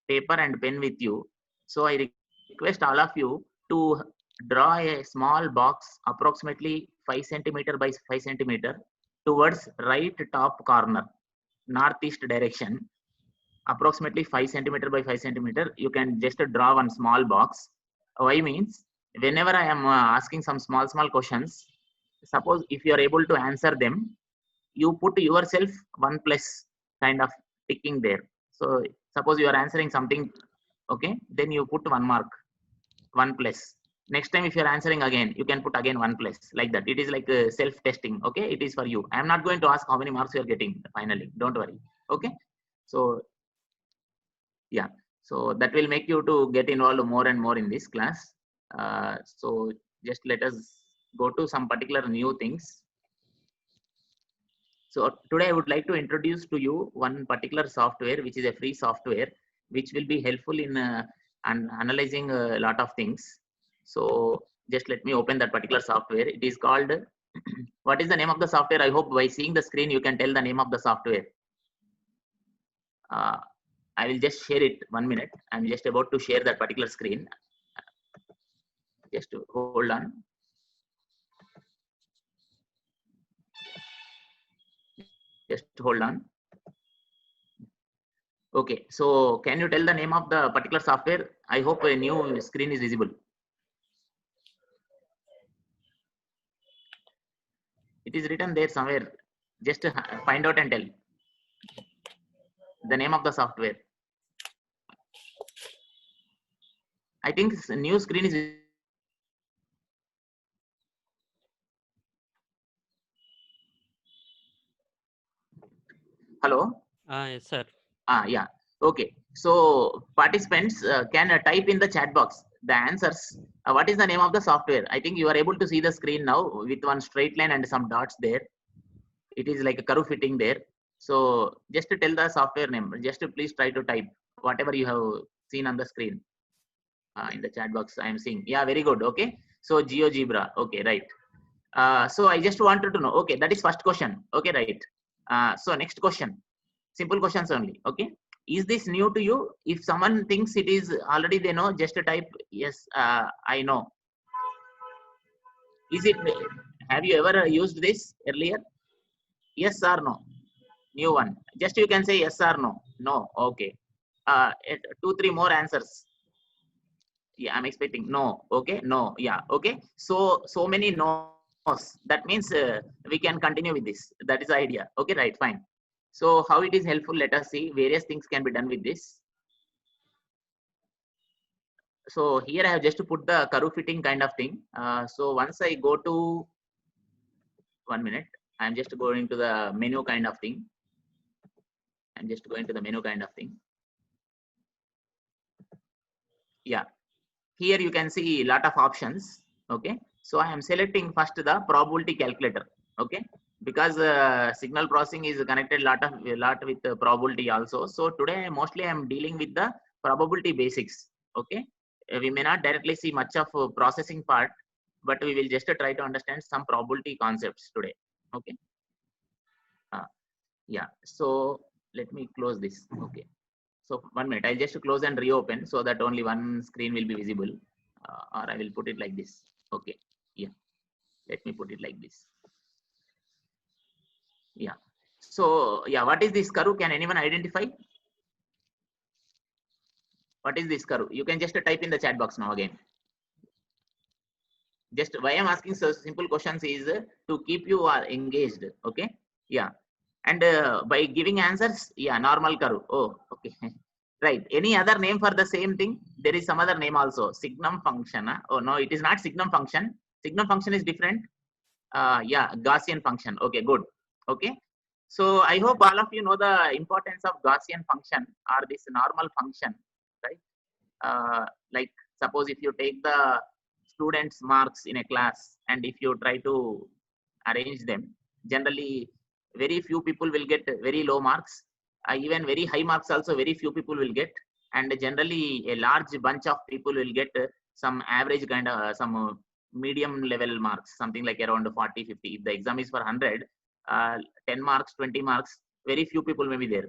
paper and pen with you. So I request all of you to draw a small box approximately 5 centimeter by 5 centimeter towards right top corner, northeast direction, approximately 5 centimeter by 5 centimeter. You can just draw one small box. Why means, whenever I am asking some small questions, suppose if you are able to answer them, you put yourself 1 plus kind of ticking there. So suppose you are answering something, okay, then you put 1 mark, 1 plus. Next time if you are answering again, you can put again 1 plus, like that. It is like self testing. Okay, it is for you. I am not going to ask how many marks you are getting finally, don't worry. Okay, so yeah, so that will make you to get involved more and more in this class. So just let us go to some particular new things. So today I would like to introduce to you one particular software, which is a free software, which will be helpful in analyzing a lot of things. So just let me open that particular software. It is called, what is the name of the software? I hope by seeing the screen, you can tell the name of the software. I will just share it 1 minute. I'm just about to share that particular screen. Just hold on. Just hold on. Okay, so can you tell the name of the particular software? I hope a new screen is visible. It is written there somewhere. Just find out and tell the name of the software. I think new screen is. Hello. Yes, sir. Yeah. Okay. So participants can type in the chat box the answers. What is the name of the software? I think you are able to see the screen now with one straight line and some dots there. It is like a curve fitting there. So just to tell the software name, just to please try to type whatever you have seen on the screen. In the chat box I am seeing. Yeah, very good. Okay. So GeoGebra. Okay, right. So I just wanted to know. Okay, that is first question. Okay, right. So next question. Simple questions only. Okay. Is this new to you? If someone thinks it is already they know, just type yes. I know. Is it? Have you ever used this earlier? Yes or no? New one. Just you can say yes or no. No. Okay. 2, 3 more answers. Yeah, I'm expecting no. Okay, no. Yeah, okay. So many no's. That means we can continue with this. That is the idea. Okay, right, fine. So how it is helpful, let us see. Various things can be done with this. So here I have just to put the curve fitting kind of thing. So once I go to 1 minute, I'm just going to the menu kind of thing. I'm just going to the menu kind of thing. Yeah, here you can see a lot of options. Okay, so I am selecting first the probability calculator. Okay, because signal processing is connected lot with probability also. So today mostly I am dealing with the probability basics. Okay, we may not directly see much of processing part, but we will just try to understand some probability concepts today. Okay. Yeah, so let me close this. Okay, so 1 minute, I'll just close and reopen so that only one screen will be visible, or I will put it like this. Okay, yeah, let me put it like this. Yeah, so yeah, what is this curve? Can anyone identify what is this curve? You can just type in the chat box now again. Just why I'm asking so simple questions is to keep you are engaged. Okay, yeah, and by giving answers, yeah, normal curve. Oh, okay. Right. Any other name for the same thing? There is some other name also. Signum function. Huh? Oh no, it is not signum function. Signum function is different. Yeah, Gaussian function. Okay, good. Okay. So I hope all of you know the importance of Gaussian function or this normal function, right? Like suppose if you take the students' marks in a class and if you try to arrange them, generally very few people will get very low marks. Even very high marks also very few people will get, and generally a large bunch of people will get some average kind of some medium level marks, something like around 40, 50. If the exam is for 100, 10 marks, 20 marks, very few people may be there.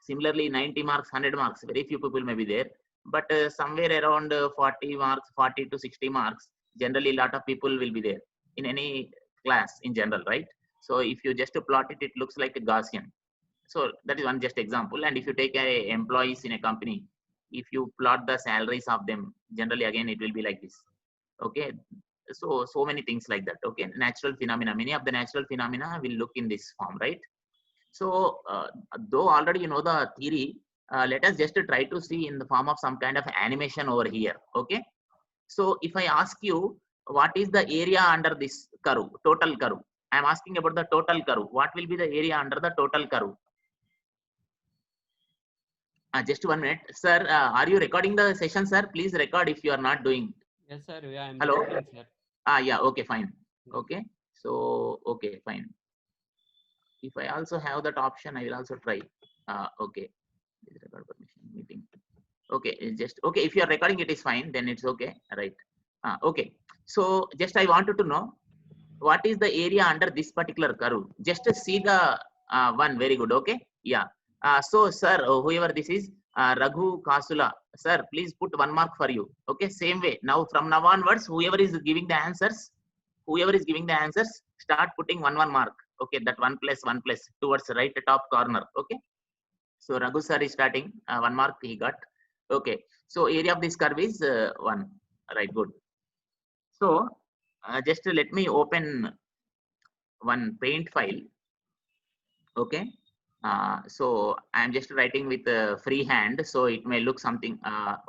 Similarly, 90 marks, 100 marks, very few people may be there. But somewhere around 40 marks, 40 to 60 marks, generally a lot of people will be there in any class in general, right? So if you just plot it, it looks like a Gaussian. So that is one just example. And if you take employees in a company, if you plot the salaries of them, generally again it will be like this. Okay, so many things like that. Okay, natural phenomena, many of the natural phenomena will look in this form, right? So though already you know the theory, let us just try to see in the form of some kind of animation over here. Okay, so if I ask you what is the area under this curve, total curve, I am asking about the total curve. What will be the area under the total curve? Just 1 minute, sir. Are you recording the session, sir? Please record if you are not doing. Yes, sir. Yeah, I'm Hello. recording, sir. Yeah. Okay. Fine. Yes. Okay. So okay. Fine. If I also have that option, I will also try. Okay. Record permission meeting. Okay. It's just okay. If you are recording, it is fine. Then it's okay. Right. Okay. So just I wanted to know what is the area under this particular curve. Just to see the one. Very good. Okay. Yeah. So sir, whoever this is, Raghu Kasula, sir, please put 1 mark for you. Okay. Same way. Now from now onwards, whoever is giving the answers, start putting 1 mark. Okay. That 1 plus towards right top corner. Okay. So Raghu sir is starting 1 mark he got. Okay. So area of this curve is 1. Right. Good. So just let me open one paint file. Okay. So I'm just writing with a free hand, so it may look something.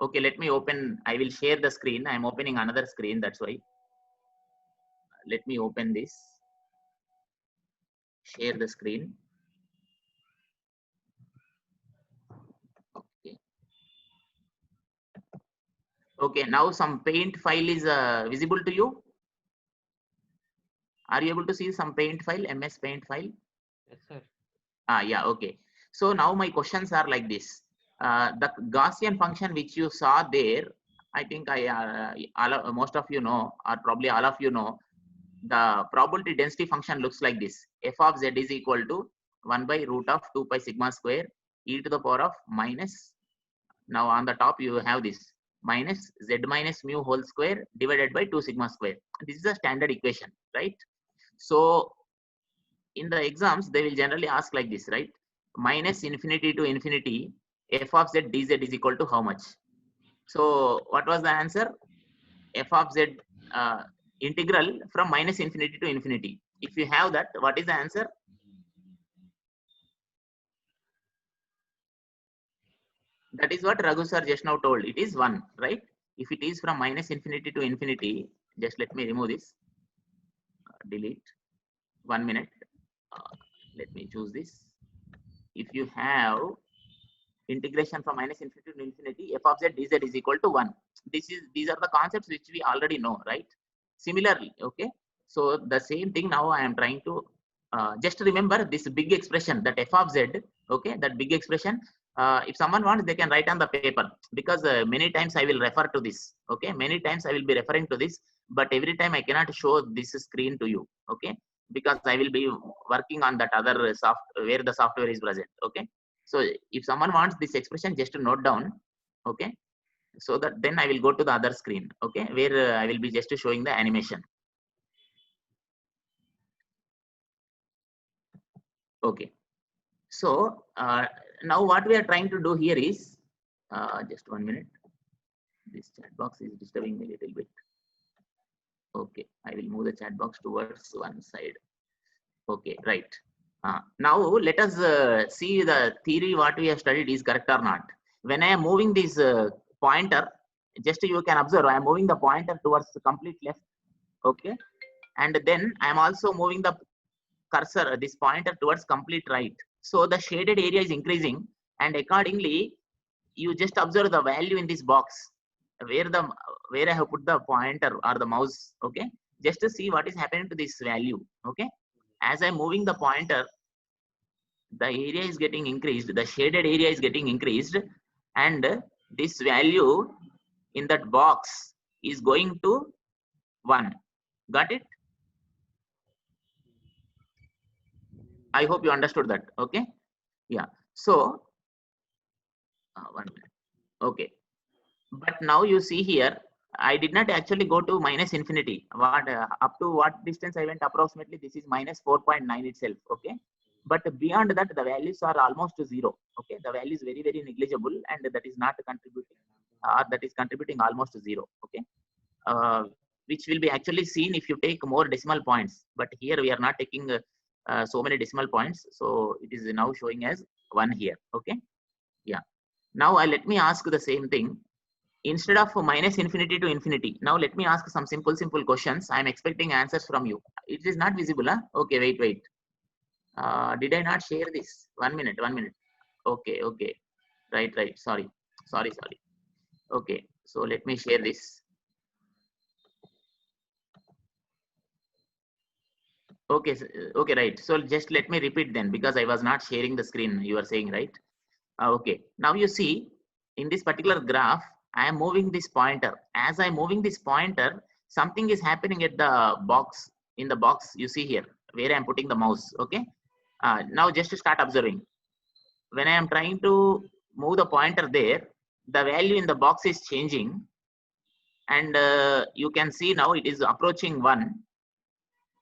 Okay, let me open. I will share the screen. I'm opening another screen. That's why. Let me open this. Share the screen. Okay. Okay. Now some paint file is visible to you. Are you able to see some paint file? MS Paint file. Yes, sir. Yeah. Okay. So now my questions are like this. The Gaussian function which you saw there, I think most of you know, or probably all of you know, the probability density function looks like this. F of z is equal to 1 by root of 2 pi sigma square e to the power of minus. Now on the top you have this minus z minus mu whole square divided by 2 sigma square. This is a standard equation, right? So in the exams they will generally ask like this, right? Minus infinity to infinity, f of z dz is equal to how much? So what was the answer? F of z integral from minus infinity to infinity. If you have that, what is the answer? That is what Raghu sir just now told. It is 1, right? If it is from minus infinity to infinity, just let me remove this. Delete. 1 minute. Let me choose this. If you have integration from minus infinity to infinity, f of z dz is equal to 1. These are the concepts which we already know, right? Similarly, okay. So the same thing now I am trying to just remember this big expression, that f of z. Okay, that big expression. If someone wants, they can write on the paper, because many times I will refer to this. Okay, many times I will be referring to this, but every time I cannot show this screen to you. Okay, because I will be working on that other where the software is present. Okay. So if someone wants this expression, just to note down, okay, so that then I will go to the other screen, okay, where I will be just showing the animation. Okay. So now what we are trying to do here is, just 1 minute. This chat box is disturbing me a little bit. Okay, I will move the chat box towards one side. Okay, right. Now let us see the theory what we have studied is correct or not. When I am moving this pointer, just you can observe I am moving the pointer towards the complete left. Okay, and then I am also moving the cursor, this pointer, towards complete right. So the shaded area is increasing, and accordingly you just observe the value in this box where I have put the pointer or the mouse. Okay, just to see what is happening to this value. Okay, as I'm moving the pointer, the area is getting increased, the shaded area is getting increased, and this value in that box is going to 1. Got it? I hope you understood that. Okay. Yeah. So 1 minute. Okay. But now you see here, I did not actually go to minus infinity. What up to what distance I went approximately? This is minus 4.9 itself. Okay. But beyond that, the values are almost zero. Okay. The value is very, very negligible, and that is not contributing, or that is contributing almost zero. Okay. Which will be actually seen if you take more decimal points. But here we are not taking so many decimal points. So it is now showing as 1 here. Okay. Yeah. Now let me ask the same thing. Instead of minus infinity to infinity, now let me ask some simple questions. I'm expecting answers from you. It is not visible, huh? Okay, wait. Did I not share this? 1 minute. Okay. Right. Sorry. Okay, so let me share this. Okay, okay, right. So just let me repeat then, because I was not sharing the screen. You are saying, right? Okay. Now you see, in this particular graph, I am moving this pointer. As I'm moving this pointer, something is happening at the box. In the box, you see here, where I'm putting the mouse. Okay. Now just to start observing. When I am trying to move the pointer there, the value in the box is changing. And you can see now it is approaching 1.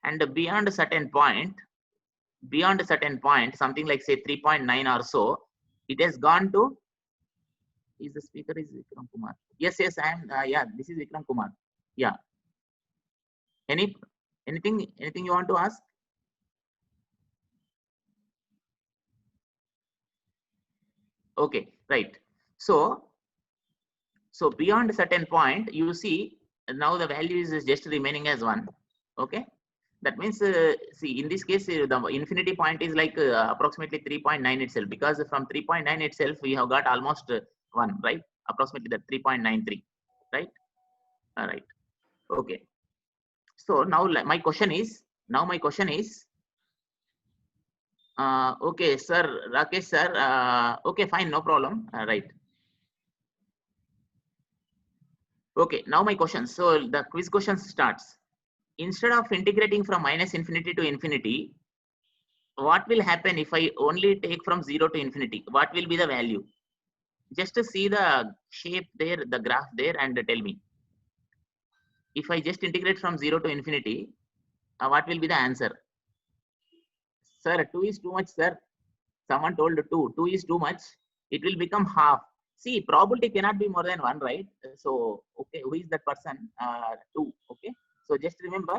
And beyond a certain point, something like say 3.9 or so, it has gone to, is the speaker is Vikram Kumar. Yes, I am. Yeah, this is Vikram Kumar. Yeah. Anything you want to ask? Okay, right. So beyond a certain point, you see now the value is just remaining as 1. Okay. That means, see, in this case, the infinity point is like approximately 3.9 itself, because from 3.9 itself, we have got almost 1, right? Approximately that 3.93, right? All right. Okay. So now my question is, okay, sir, Rakesh, sir, okay, fine, no problem. Right. Okay, now my question. So the quiz question starts. Instead of integrating from minus infinity to infinity, what will happen if I only take from 0 to infinity? What will be the value? Just to see the shape there, the graph there, and tell me. If I just integrate from 0 to infinity, what will be the answer? Sir, 2 is too much, sir. Someone told 2. 2 is too much. It will become half. See, probability cannot be more than 1, right? So, okay, who is that person? 2. Okay. So just remember,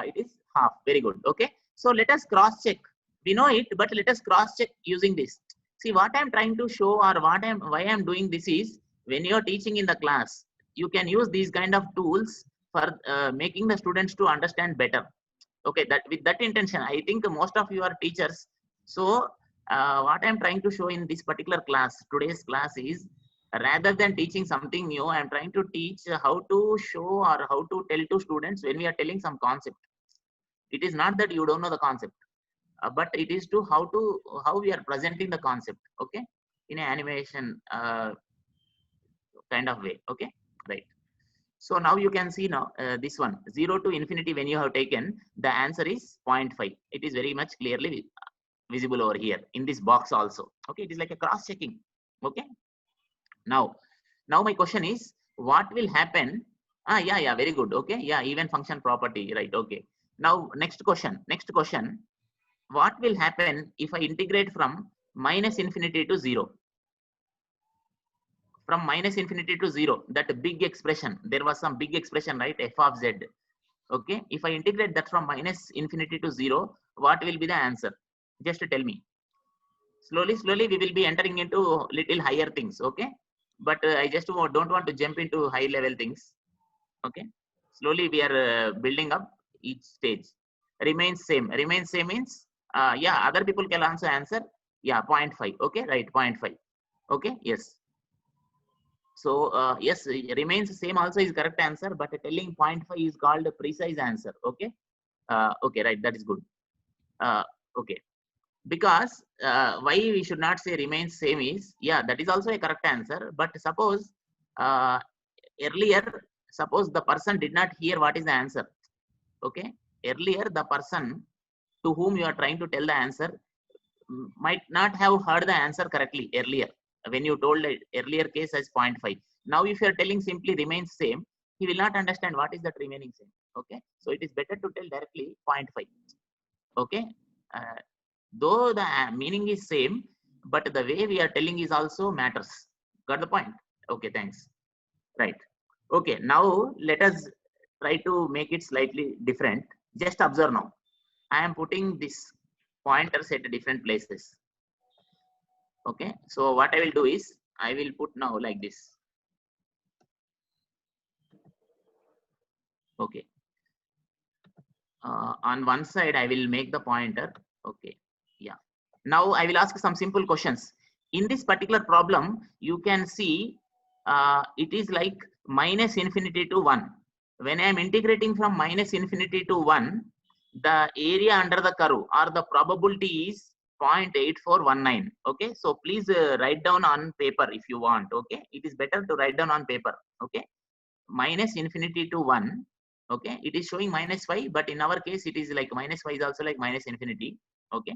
it is half. Very good. Okay. So let us cross check. We know it, but let us cross check using this. See, what I'm trying to show, or why I'm doing this is, when you're teaching in the class, you can use these kind of tools for making the students to understand better. Okay, that with that intention, I think most of you are teachers. So what I'm trying to show in this particular class, today's class, is rather than teaching something new, I'm trying to teach how to show or how to tell to students when we are telling some concept. It is not that you don't know the concept, but it is to how we are presenting the concept. Okay, in an animation kind of way. Okay, right. So now you can see now this one, 0 to infinity, when you have taken, the answer is 0.5. It is very much clearly visible over here in this box also. Okay, it is like a cross checking. Okay. Now my question is, what will happen? Yeah, very good. Okay, yeah, even function property, right? Okay. Now next question. What will happen if I integrate from minus infinity to 0? From minus infinity to 0, that big expression, there was some big expression, right? F of z. Okay, if I integrate that from minus infinity to 0, what will be the answer? Just tell me. Slowly we will be entering into little higher things. Okay, but I just don't want to jump into high level things. Okay, slowly we are building up each stage. Remains same means yeah, other people can also answer. Yeah, 0.5. Okay, right, 0.5. Okay, yes. So yes, remains same also is correct answer, but telling 0.5 is called a precise answer. Okay. Okay, right, that is good. Okay, because why we should not say remains same is, yeah, that is also a correct answer. But suppose earlier, suppose the person did not hear what is the answer. Okay, earlier the person to whom you are trying to tell the answer might not have heard the answer correctly earlier. when you told earlier case as 0.5. Now if you are telling simply remains same, he will not understand what is that remaining same. Okay, so it is better to tell directly 0.5. Okay, though the meaning is same, but the way we are telling is also matters. Got the point? Okay, thanks. Right. Okay, now let us try to make it slightly different. Just observe now. I am putting this pointers at different places. Okay, so what I will do is I will put now like this. Okay, on one side I will make the pointer. Okay, yeah. Now I will ask some simple questions. In this particular problem, you can see it is like minus infinity to 1. When I am integrating from minus infinity to 1, the area under the curve or the probability is 0.8419. Okay, so please write down on paper if you want. Okay, it is better to write down on paper. Okay, minus infinity to 1. Okay, it is showing minus 5, but in our case it is like minus 5 is also like minus infinity. Okay,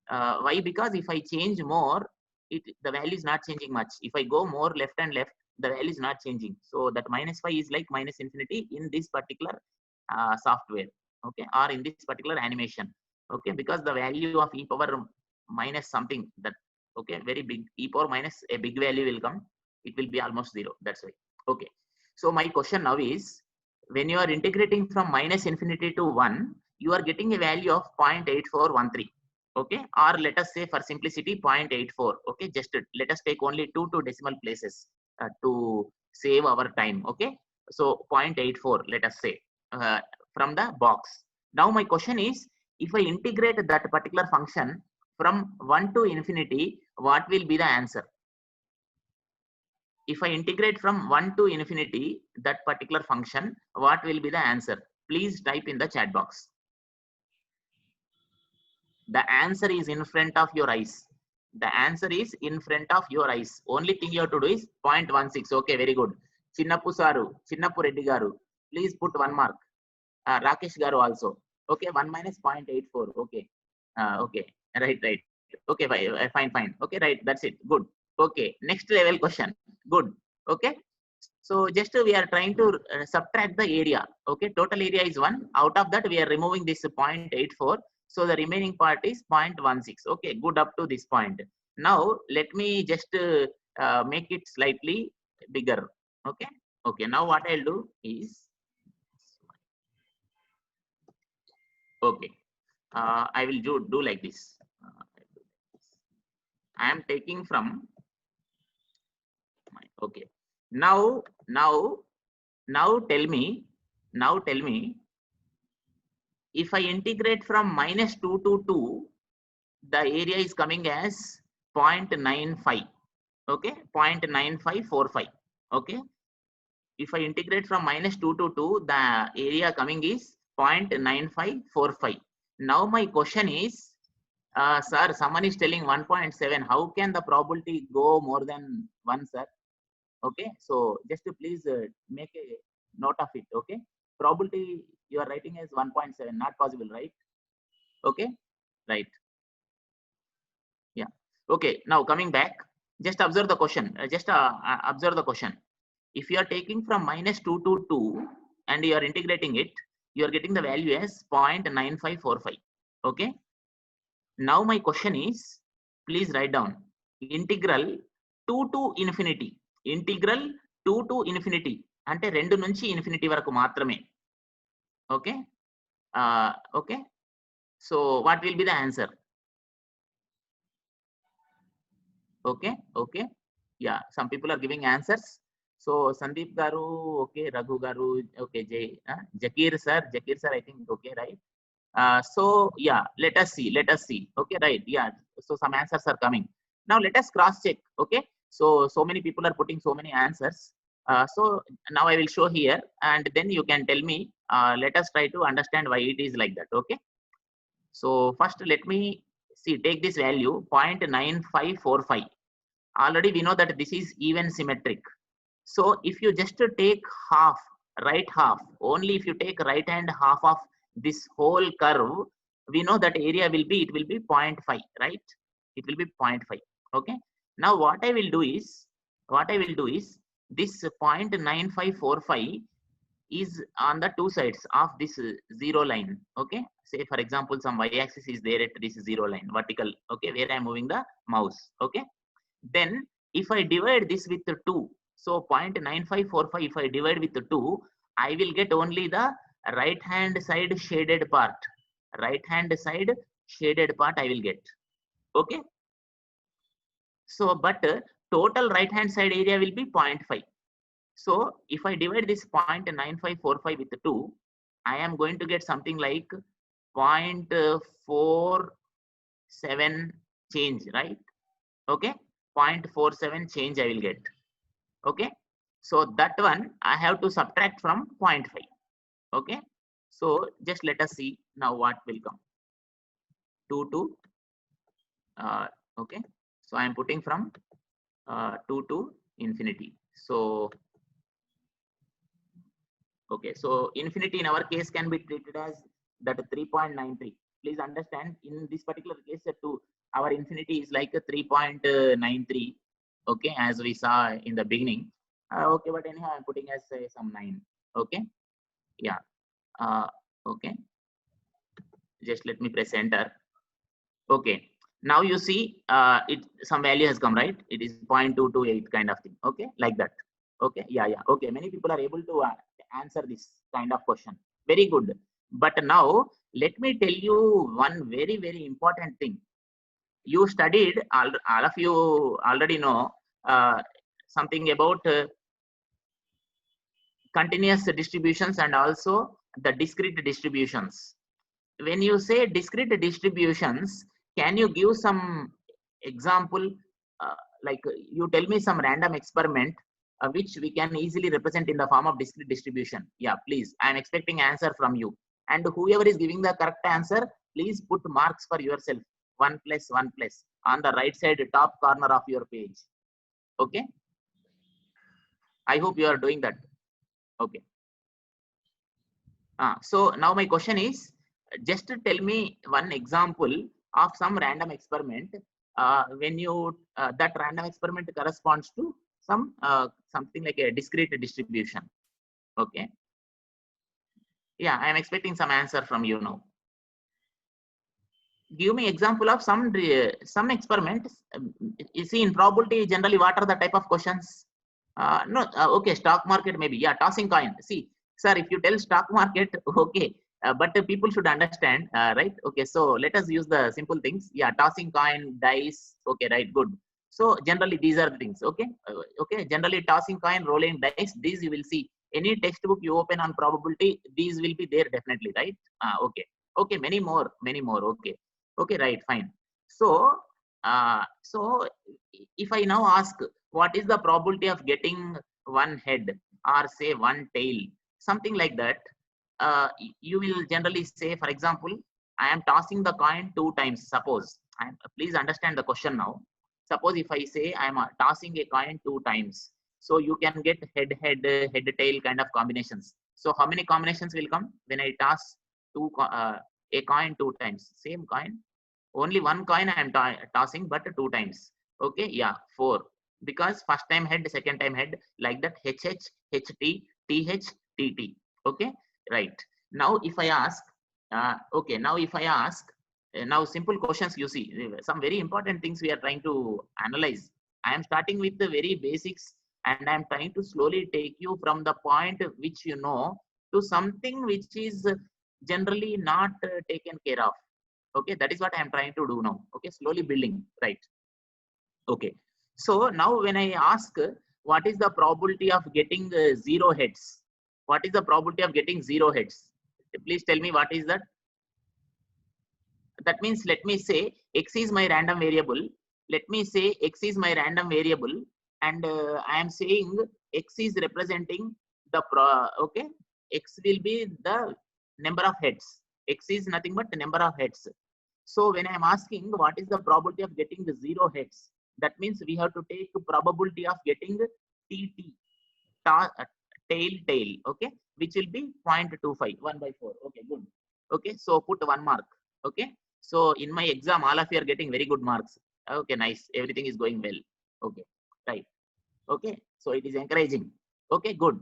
why? Because if I change more, the value is not changing much. If I go more left and left, the value is not changing. So that minus 5 is like minus infinity in this particular software. Okay, or in this particular animation. Okay, because the value of e power minus something, that okay, very big, e power minus a big value will come, it will be almost 0. That's why. Okay, so my question now is, when you are integrating from minus infinity to 1, you are getting a value of 0.8413. Okay, or let us say for simplicity 0.84. Okay, just let us take only two decimal places to save our time. Okay, so 0.84, let us say, from the box. Now my question is, if I integrate that particular function from 1 to infinity, what will be the answer? If I integrate from 1 to infinity that particular function, what will be the answer? Please type in the chat box. The answer is in front of your eyes. The answer is in front of your eyes. Only thing you have to do is 0.16. Okay, very good. Chinnappu Saru, Chinnappu Reddy Garu, please put 1 mark. Rakesh Garu also. Okay, 1 minus 0.84. Okay. Okay, right. Okay, fine. Okay, right, that's it. Good. Okay, next level question. Good. Okay. So just we are trying to subtract the area. Okay, total area is 1. Out of that, we are removing this 0.84. So the remaining part is 0.16. Okay, good up to this point. Now let me just make it slightly bigger. Okay. Okay. Now what I'll do is, okay, I will do like this. I am taking from. Okay. Now tell me. If I integrate from minus 2 to 2, the area is coming as 0.95. Okay, 0.9545. Okay, if I integrate from minus 2 to 2, the area coming is 0.9545. Now my question is, sir, someone is telling 1.7. How can the probability go more than 1, sir? Okay, so just to please make a note of it. Okay, probability you are writing as 1.7, not possible, right? Okay, right. Yeah. Okay, now coming back, just observe the question. Observe the question. If you are taking from minus 2 to 2 and you are integrating it, you are getting the value as 0.9545. Okay. Now my question is, please write down integral 2 to infinity. Integral 2 to infinity. అంటే 2 నుంచి infinity వరకు మాత్రమే. Okay. Okay. So what will be the answer? Okay. Okay. Yeah. Some people are giving answers. So Sandeep Garu, okay. Raghu Garu, okay. Jakir sir, I think okay, right? So yeah, let us see. Okay, right. Yeah. So some answers are coming. Now let us cross check. Okay. So many people are putting so many answers. So now I will show here, and then you can tell me. Let us try to understand why it is like that. Okay. So first let me see. Take this value 0.9545. Already we know that this is even symmetric. So if you just take half, right half, only if you take right hand half of this whole curve, we know that area will be, it will be 0.5, right? It will be 0.5. Okay. Now what I will do is this 0.9545 is on the two sides of this zero line. Okay, say for example some y-axis is there at this zero line vertical, okay, where I am moving the mouse. Okay, then if I divide this with 2, so 0.9545 if I divide with 2, I will get only the right hand side shaded part. Right hand side shaded part I will get. Okay, so but total right hand side area will be 0.5. So if I divide this 0.9545 with 2, I am going to get something like 0.47 change, right? Okay, 0.47 change I will get. Okay, so that one I have to subtract from 0.5. Okay, so just let us see now what will come. 2 to okay, so I am putting from 2 to infinity. So okay, so infinity in our case can be treated as that 3.93. Please understand, in this particular case, our infinity is like a 3.93. Okay, as we saw in the beginning. Okay, but anyhow, I'm putting as some 9. Okay, yeah. Okay, just let me press enter. Okay, now you see it some value has come, right? It is 0.228 kind of thing. Okay, like that. Okay, yeah. Okay, many people are able to answer this kind of question. Very good. But now let me tell you one very important thing. You studied, all of you already know something about continuous distributions and also the discrete distributions. When you say discrete distributions, can you give some example, like you tell me some random experiment which we can easily represent in the form of discrete distribution? Yeah, please, I am expecting answer from you, and whoever is giving the correct answer, please put marks for yourself, 1 plus 1 plus on the right side top corner of your page. Okay, I hope you are doing that. Okay, so now my question is, just tell me one example of some random experiment when you that random experiment corresponds to some something like a discrete distribution. Okay, yeah, I am expecting some answer from you now. Give me example of some experiments. You see, in probability generally what are the type of questions? No, okay, stock market maybe. Yeah, tossing coin. See, sir, if you tell stock market, okay, but people should understand, right? Okay, so let us use the simple things. Yeah, tossing coin, dice. Okay, right, good. So generally these are the things. Okay, okay. Generally tossing coin, rolling dice. These you will see. Any textbook you open on probability, these will be there definitely, right? Okay, okay. Many more. Okay, okay, right, fine. So, so if I now ask, what is the probability of getting one head or say one tail, something like that, you will generally say, for example, I am tossing the coin 2 times. Suppose, please understand the question now. Suppose if I say I am tossing a coin 2 times, so you can get head tail kind of combinations. So how many combinations will come when I toss a coin 2 times? Same coin, only one coin I am tossing, but 2 times. Okay, yeah, 4, because first time head, second time head, like that. HH, HT, TH, TT. Okay, right. Now if I ask, okay, now if I ask, now simple questions, you see, some very important things we are trying to analyze. I am starting with the very basics, and I am trying to slowly take you from the point which you know to something which is generally not taken care of. Okay, that is what I am trying to do now. Okay, slowly building, right? Okay, so now when I ask what is the probability of getting 0 heads, what is the probability of getting 0 heads? Please tell me what is that. That means, let me say x is my random variable. Let me say x is my random variable, and I am saying x is representing the okay, x will be the number of heads. X is nothing but the number of heads. So when I am asking what is the probability of getting the 0 heads, that means we have to take probability of getting TT, tail, okay, which will be 0.25, 1 by 4. Okay, good. Okay, so put 1 mark. Okay, so in my exam, all of you are getting very good marks. Okay, nice. Everything is going well. Okay, right. Okay, so it is encouraging. Okay, good.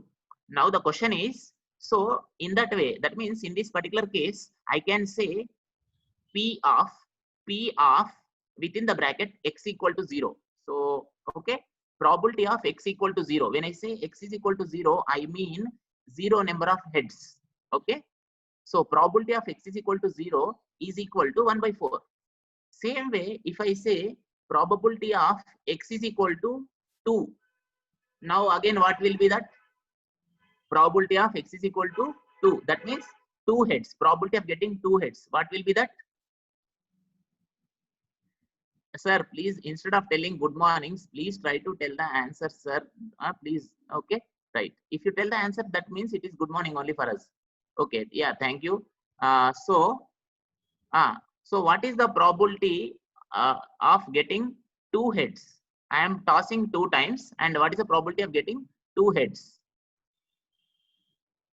Now the question is, so in that way, that means in this particular case, I can say P of within the bracket x equal to 0. So, okay, probability of x equal to 0. When I say x is equal to 0, I mean 0 number of heads. Okay, so probability of x is equal to 0 is equal to 1 by 4. Same way, if I say probability of x is equal to 2, now again what will be that? Probability of x is equal to 2. That means 2 heads. Probability of getting 2 heads. What will be that? Sir, please, instead of telling good mornings, please try to tell the answer, sir. Please, okay, right. If you tell the answer, that means it is good morning only for us. Okay, yeah, thank you. So what is the probability of getting 2 heads? I am tossing 2 times, and what is the probability of getting 2 heads?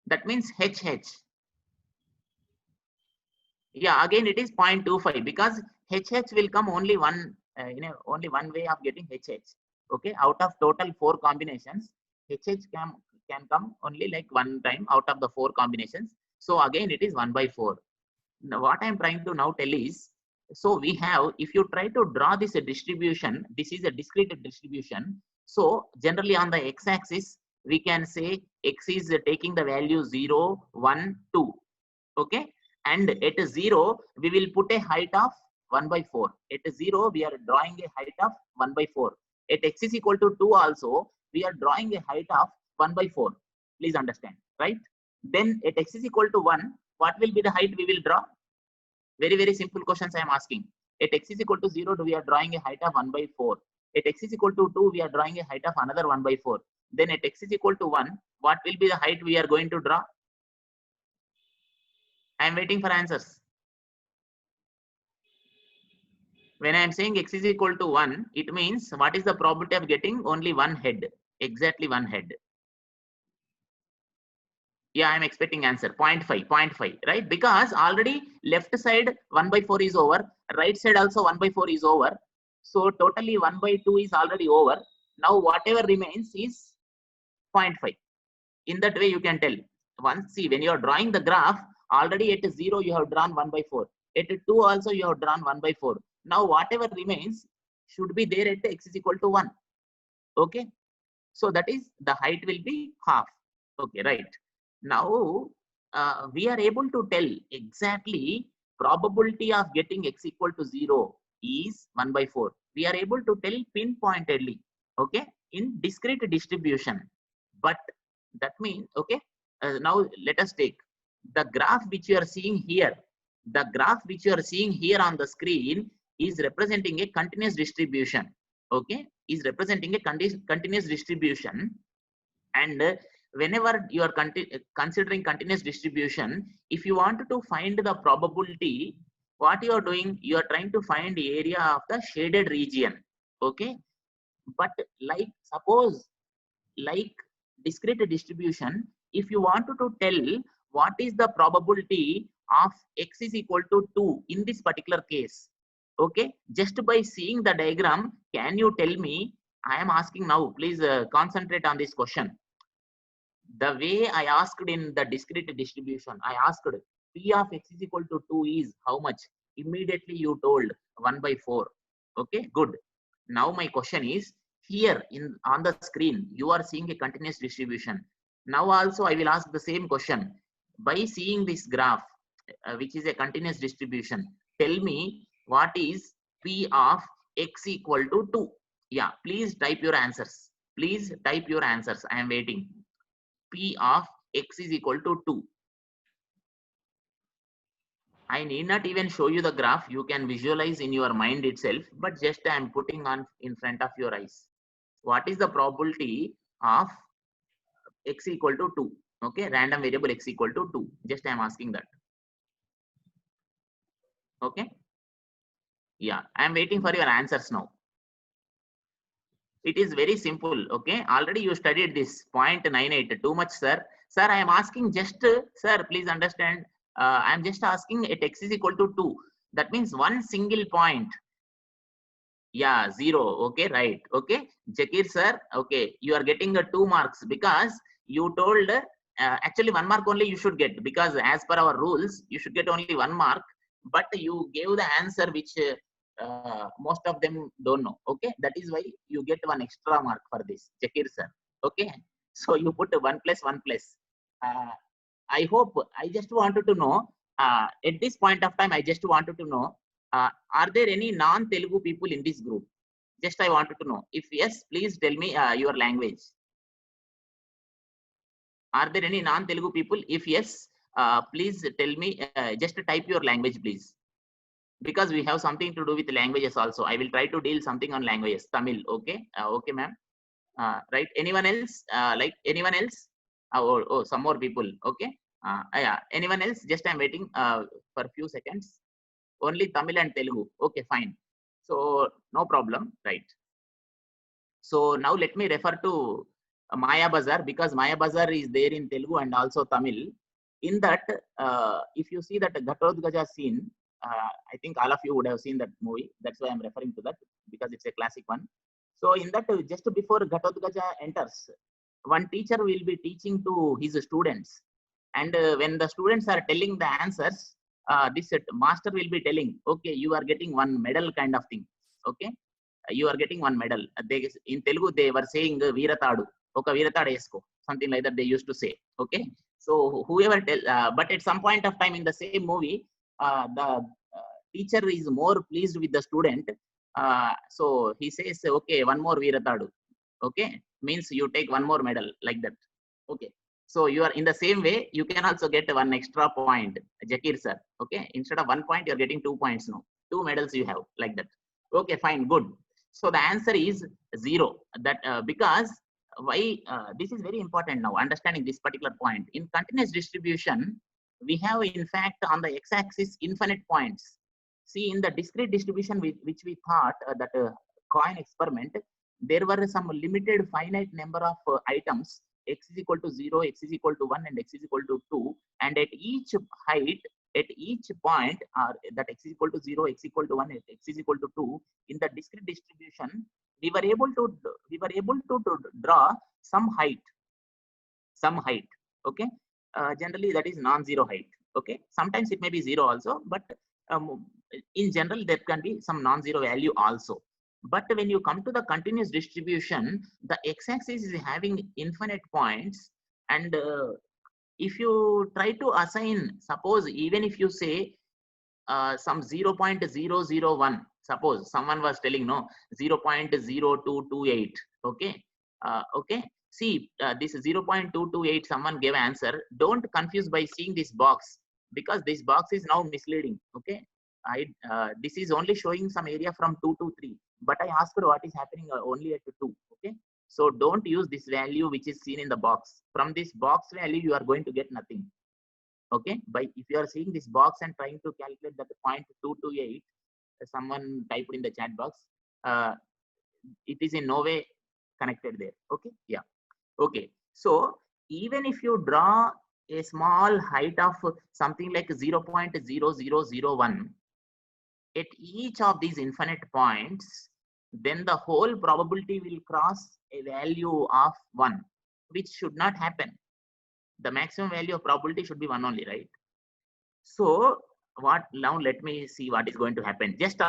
That means HH. Yeah, again it is 0.25 because HH will come only one, only one way of getting HH. Okay, out of total 4 combinations, HH can come only like one time out of the 4 combinations. So again it is 1 by 4. Now, what I am trying to now tell is, so we have, if you try to draw this distribution, this is a discrete distribution. So generally on the x-axis, we can say x is taking the value 0, 1, 2. Okay, and at 0 we will put a height of 1 by 4. At 0 we are drawing a height of 1 by 4. At x is equal to 2 also we are drawing a height of 1 by 4. Please understand, right? Then at x is equal to 1, what will be the height we will draw? Very simple questions I am asking. At x is equal to 0, we are drawing a height of 1 by 4. At x is equal to 2, we are drawing a height of another 1 by 4. Then at x is equal to 1, what will be the height we are going to draw? I am waiting for answers. When I am saying x is equal to 1, it means what is the probability of getting only one head? Exactly one head. Yeah, I am expecting answer 0.5, right? Because already left side 1 by 4 is over, right side also 1 by 4 is over. So totally 1 by 2 is already over. Now whatever remains is 0.5. In that way you can tell. Once, see, when you are drawing the graph, already at 0 you have drawn 1 by 4. At 2 also you have drawn 1 by 4. Now whatever remains should be there at x is equal to 1. Okay, so that is the height will be half. Okay, right. Now we are able to tell exactly probability of getting x equal to 0 is 1 by 4. We are able to tell pinpointedly, okay, in discrete distribution. But that means, okay, now let us take the graph which you are seeing here. The graph which you are seeing here on the screen is representing a continuous distribution. Okay, is representing a continuous distribution. And whenever you are considering continuous distribution, if you want to find the probability, what you are doing, you are trying to find the area of the shaded region. Okay, but like suppose like discrete distribution, if you want to tell what is the probability of x is equal to 2 in this particular case, okay, just by seeing the diagram, can you tell me? I am asking now, please concentrate on this question. The way I asked in the discrete distribution, I asked P of x is equal to 2 is how much? Immediately you told 1 by 4. Okay, good. Now my question is, here on the screen, you are seeing a continuous distribution. Now also I will ask the same question. By seeing this graph, which is a continuous distribution, tell me what is P of x equal to 2. Yeah, please type your answers. Please type your answers. I am waiting. P of x is equal to 2. I need not even show you the graph. You can visualize in your mind itself, but just I am putting on in front of your eyes. What is the probability of x equal to 2? Okay, random variable x equal to 2. Just I am asking that. Okay. Yeah, I am waiting for your answers now. It is very simple. Okay, already you studied this 0.98. Too much, sir. Sir, I am asking just, sir, please understand. I am just asking at x is equal to 2. That means one single point. Yeah, 0. Okay, right. Okay, Jakir sir. Okay, you are getting 2 marks because you told actually 1 mark only you should get, because as per our rules you should get only 1 mark. But you gave the answer which most of them don't know. Okay, that is why you get 1 extra mark for this, Jakir sir. Okay, so you put 1 plus 1 plus. I hope, I just wanted to know at this point of time. I just wanted to know. Are there any non-Telugu people in this group? Just I wanted to know. If yes, please tell me your language. Are there any non-Telugu people? If yes, please tell me. Just type your language, please, because we have something to do with languages also. I will try to deal something on languages. Tamil, okay, okay, ma'am. Right? Anyone else? Like anyone else? Oh, some more people. Okay. Yeah. Anyone else? Just I'm waiting for a few seconds. Only Tamil and Telugu. Okay, fine. So no problem, right? So now let me refer to Maya Bazar, because Maya Bazar is there in Telugu and also Tamil. In that, if you see that Ghatotkacha scene, I think all of you would have seen that movie. That's why I'm referring to that, because it's a classic one. So in that, just before Ghatotkacha enters, one teacher will be teaching to his students, and when the students are telling the answers, this master will be telling, okay, you are getting 1 medal kind of thing. Okay, you are getting 1 medal. They, in Telugu they were saying Veeratadu, oka Veeratada esko, something like that they used to say. Okay, so whoever tell, but at some point of time in the same movie, the teacher is more pleased with the student. So he says, okay, 1 more Veeratadu. Okay, means you take 1 more medal, like that. Okay, so you are in the same way, you can also get 1 extra point, Jakir sir. Okay, instead of 1 point, you're getting 2 points now. 2 medals you have, like that. Okay, fine, good. So the answer is 0. That because why this is very important now, understanding this particular point. In continuous distribution, we have in fact on the x-axis infinite points. See, in the discrete distribution which we thought that coin experiment, there were some limited finite number of items, x is equal to 0, x is equal to 1, and x is equal to 2, and at each height, at each point, that x is equal to 0, x equal to 1, x is equal to 2, in the discrete distribution, we were able to draw some height. Okay, generally that is non-zero height. Okay, sometimes it may be 0 also, but in general there can be some non-zero value also. But when you come to the continuous distribution, the x-axis is having infinite points, and if you try to assign, suppose even if you say some 0.001, suppose someone was telling no 0.0228. Okay, okay, see, this 0.228 someone gave answer. Don't confuse by seeing this box, because this box is now misleading. Okay, this is only showing some area from 2 to 3, but I asked what is happening only at 2. Okay, so don't use this value which is seen in the box. From this box value you are going to get nothing. Okay, by if you are seeing this box and trying to calculate that 0.228, someone typed in the chat box, it is in no way connected there. Okay, yeah. Okay, so even if you draw a small height of something like 0.0001 at each of these infinite points, then the whole probability will cross a value of 1, which should not happen. The maximum value of probability should be 1 only, right? So what, now let me see what is going to happen. Just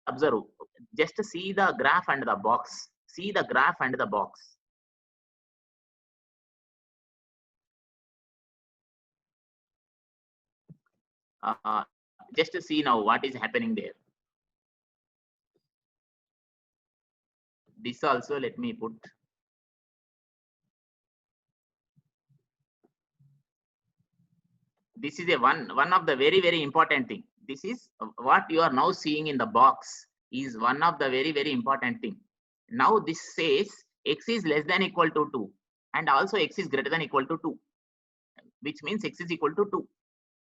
observe, just see the graph and the box. See the graph and the box. Just to see now what is happening there. This also let me put. This is a one of the very important thing. This is what you are now seeing in the box is one of the very important thing. Now this says x is less than equal to 2, and also x is greater than equal to 2, which means x is equal to 2.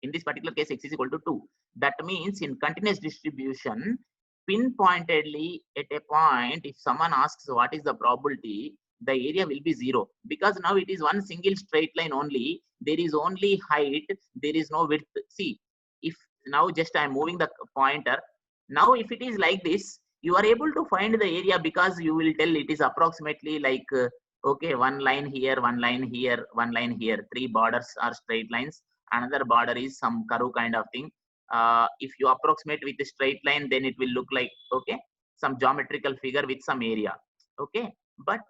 In this particular case, x is equal to 2. That means in continuous distribution, pinpointedly at a point, if someone asks what is the probability, the area will be 0, because now it is one single straight line only. There is only height, there is no width. See, if now just I am moving the pointer, now if it is like this, you are able to find the area because you will tell it is approximately like okay, one line here, one line here, one line here. Three borders are straight lines. Another border is some curve kind of thing. If you approximate with a straight line, then it will look like okay, some geometrical figure with some area. Okay, but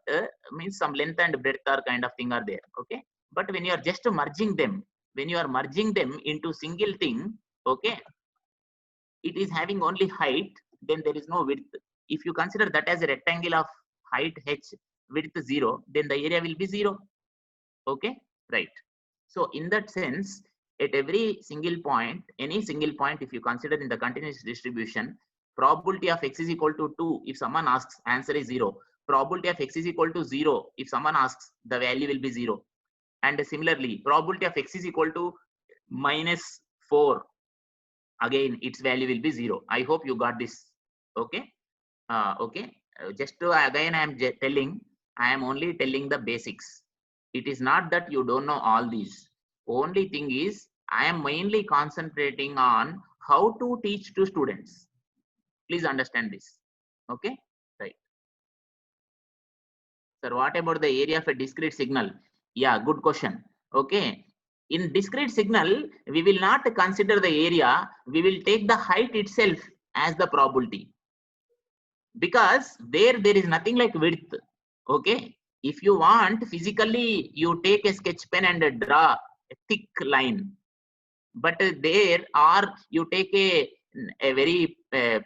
means some length and breadth are kind of thing are there. Okay, but when you are just merging them, when you are merging them into single thing, okay, it is having only height, then there is no width. If you consider that as a rectangle of height h, width 0, then the area will be 0. Okay, right. So in that sense, at every single point, any single point, if you consider in the continuous distribution, probability of x is equal to 2, if someone asks, answer is 0. Probability of x is equal to 0, if someone asks, the value will be 0. And similarly, probability of x is equal to -4, again its value will be 0. I hope you got this. Okay. Okay, just to again I am telling, I am only telling the basics. It is not that you don't know all these. Only thing is I am mainly concentrating on how to teach to students. Please understand this. Okay, right. Sir, what about the area of a discrete signal? Yeah, good question. Okay, in discrete signal we will not consider the area, we will take the height itself as the probability, because there is nothing like width. Okay, if you want physically, you take a sketch pen and draw a thick line, but there or you take a very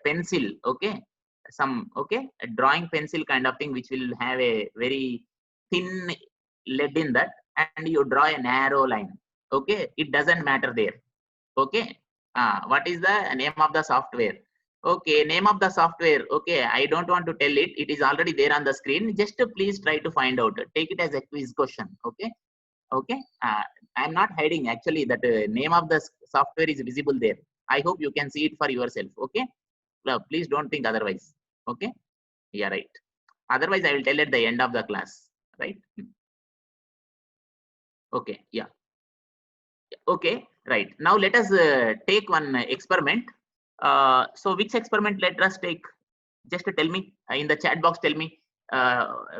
pencil, okay, some okay, a drawing pencil kind of thing which will have a very thin lead in that, and you draw a narrow line. Okay, it doesn't matter there. Okay, what is the name of the software? Okay, name of the software. Okay, I don't want to tell it, it is already there on the screen. Just please try to find out, take it as a quiz question. Okay, okay, I'm not hiding, actually that name of the software is visible there. I hope you can see it for yourself. Okay, please don't think otherwise. Okay, yeah, right. Otherwise I will tell at the end of the class, right? Okay, yeah. Okay, right. Now let us take one experiment. So which experiment let us take? Just tell me in the chat box. Tell me.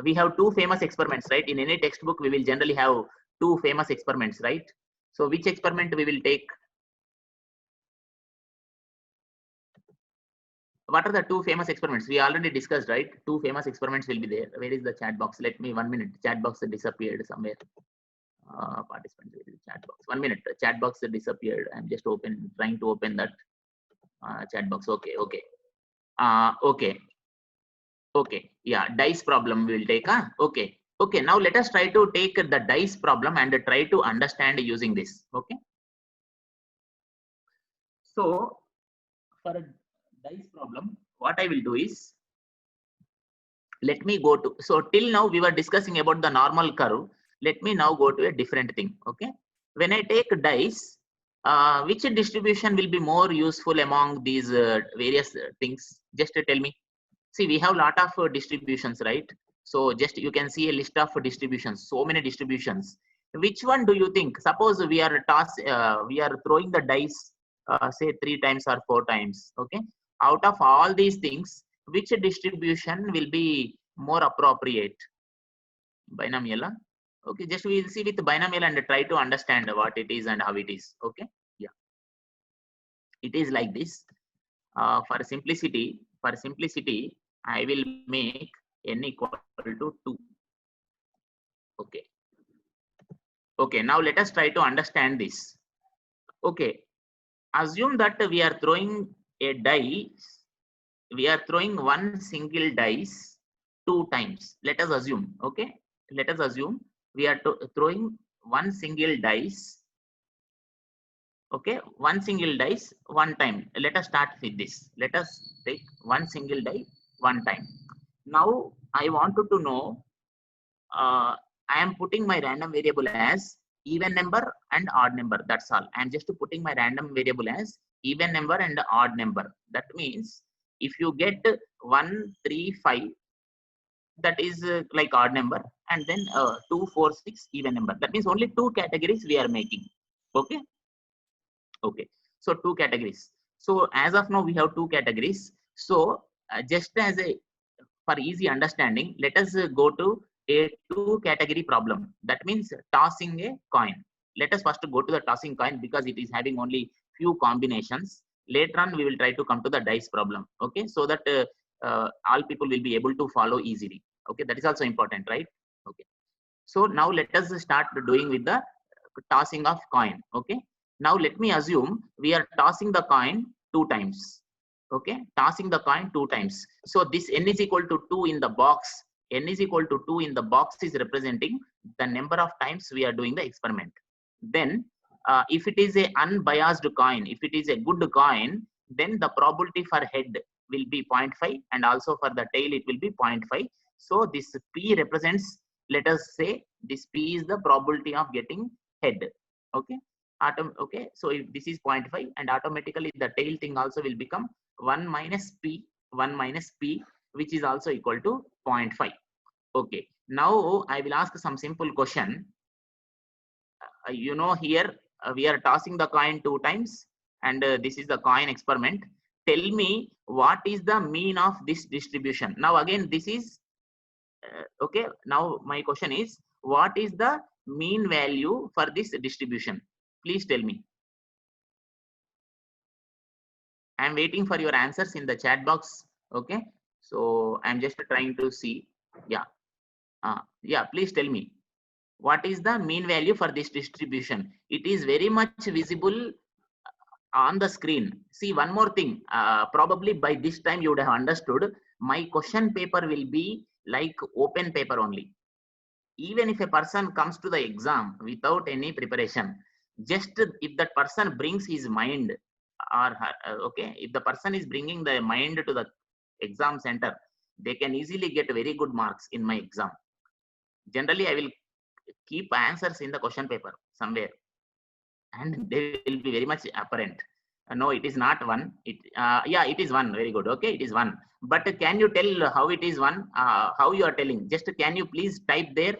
We have two famous experiments, right? In any textbook, we will generally have two famous experiments, right? So which experiment we will take? What are the two famous experiments? We already discussed, right? Two famous experiments will be there. Where is the chat box? Let me 1 minute. Chat box disappeared somewhere. Participants, chat box. 1 minute. Chat box disappeared. I'm just trying to open that chat box. Okay, okay. Okay, okay. Yeah, dice problem we will take. Okay, okay. Now let us try to take the dice problem and try to understand using this. Okay. So for a dice problem, what I will do is, let me go to, so till now we were discussing about the normal curve. Let me now go to a different thing. Okay, when I take dice, which distribution will be more useful among these various things? Just tell me. See, we have a lot of distributions, right? So just you can see a list of distributions, so many distributions. Which one do you think? Suppose we are we are throwing the dice, say 3 times or 4 times. Okay, out of all these things, which distribution will be more appropriate? Binomial. Okay, just we will see with binomial and try to understand what it is and how it is. Okay, yeah, it is like this. For simplicity, I will make n equal to 2. Okay, okay. Now let us try to understand this. Okay, assume that we are throwing a dice. We are throwing one single dice 2 times. Let us assume. Okay, let us assume we are throwing one single dice. Okay, one single dice 1 time. Let us start with this. Let us take one single die 1 time. Now I wanted to know, I am putting my random variable as even number and odd number. That's all. I am just putting my random variable as even number and odd number. That means if you get 1, 3, 5, that is like odd number, and then 2, 4, 6 even number. That means only 2 categories we are making. Okay. Okay. So 2 categories. So as of now we have 2 categories. So just as a for easy understanding, let us go to a two category problem. That means tossing a coin. Let us first go to the tossing coin because it is having only few combinations. Later on, we will try to come to the dice problem. Okay, so that all people will be able to follow easily. Okay, that is also important, right? Okay. So now let us start doing with the tossing of coin. Okay. Now let me assume we are tossing the coin 2 times. Okay, tossing the coin 2 times. So this n is equal to 2 in the box. N is equal to 2 in the box is representing the number of times we are doing the experiment. Then if it is a unbiased coin, if it is a good coin, then the probability for head will be 0.5 and also for the tail it will be 0.5. So this P represents, let us say this P is the probability of getting head. Okay. Okay, so if this is 0.5 and automatically the tail thing also will become 1 minus P, which is also equal to 0.5. Okay, now I will ask some simple question. You know, here we are tossing the coin 2 times and this is the coin experiment. Tell me what is the mean of this distribution. Now again, this is okay. Now my question is, what is the mean value for this distribution? Please tell me. I'm waiting for your answers in the chat box. Okay, so I'm just trying to see. Yeah, yeah, please tell me what is the mean value for this distribution. It is very much visible on the screen. See, one more thing, probably by this time you would have understood my question paper will be like open paper only. Even if a person comes to the exam without any preparation, just if that person brings his mind or her, okay, if the person is bringing the mind to the exam center, they can easily get very good marks in my exam. Generally, I will keep answers in the question paper somewhere and they will be very much apparent. No, it is not one. Yeah, it is one. Very good. Okay, it is one. But can you tell how it is one? How you are telling? Just can you please type there?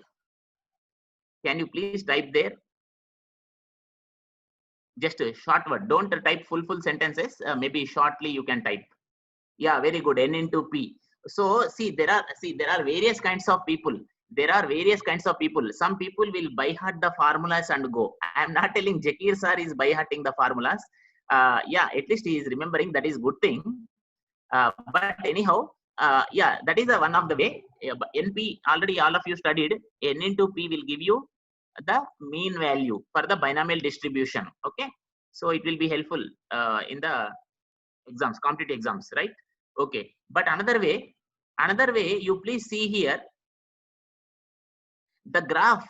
Can you please type there? Just a short word. Don't type full sentences. Maybe shortly you can type. Yeah, very good. N into P. So see, there are various kinds of people. Some people will by heart the formulas and go. I am not telling Jakir sir is by hearting the formulas. Yeah, at least he is remembering. That is good thing. But anyhow, yeah, that is one of the way. NP already all of you studied. N into P will give you the mean value for the binomial distribution. Okay, so it will be helpful in the exams, competitive exams, right? Okay, but another way, you please see here the graph.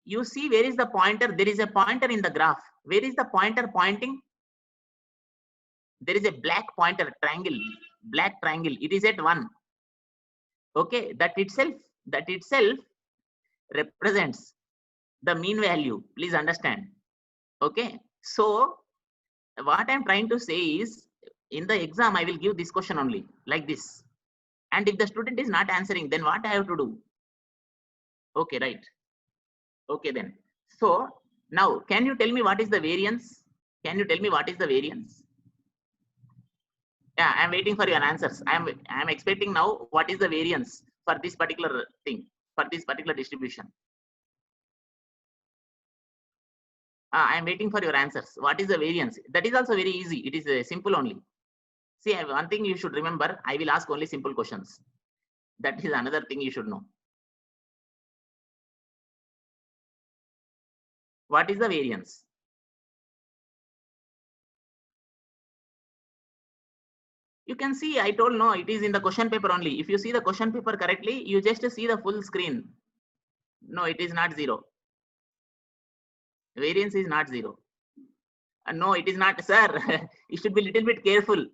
You see where is the pointer? There is a pointer in the graph. Where is the pointer pointing? There is a black pointer triangle, black triangle. It is at 1. Okay, that itself represents the mean value. Please understand. Okay, so what I'm trying to say is, in the exam I will give this question only like this, and if the student is not answering, then what I have to do? Okay, right. Okay, then so now can you tell me what is the variance? Can you tell me what is the variance? Yeah, I'm waiting for your answers. I'm expecting now what is the variance for this particular thing, for this particular distribution. I'm waiting for your answers. What is the variance? That is also very easy. It is simple only. See, one thing you should remember, I will ask only simple questions. That is another thing you should know. What is the variance? You can see, I told no, it is in the question paper only. If you see the question paper correctly, you just see the full screen. No, it is not 0. Variance is not 0. No, it is not, sir. You should be a little bit careful.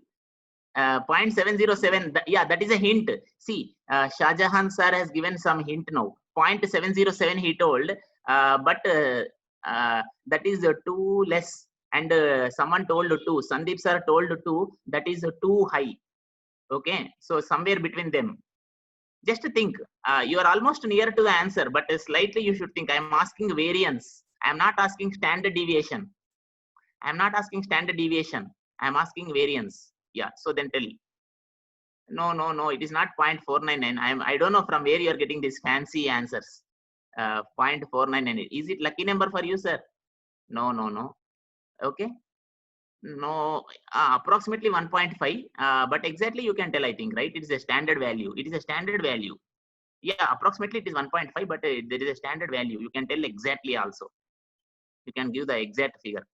0.707. Yeah, that is a hint. See, Shah Jahan sir has given some hint now. 0.707 he told, but that is too less. And someone told 2. Sandeep sir told 2. That is too high. Okay, so somewhere between them. Just think, you are almost near to the answer, but slightly you should think. I am asking variance. I am not asking standard deviation. I am asking variance. Yeah, so then tell. No, it is not 0.499. I don't know from where you are getting these fancy answers. 0.499. Is it lucky number for you, sir? No. Okay. No, approximately 1.5. But exactly you can tell, I think, right? It is a standard value. It is a standard value. Yeah, approximately it is 1.5, but there is a standard value. You can tell exactly also. You can give the exact figure.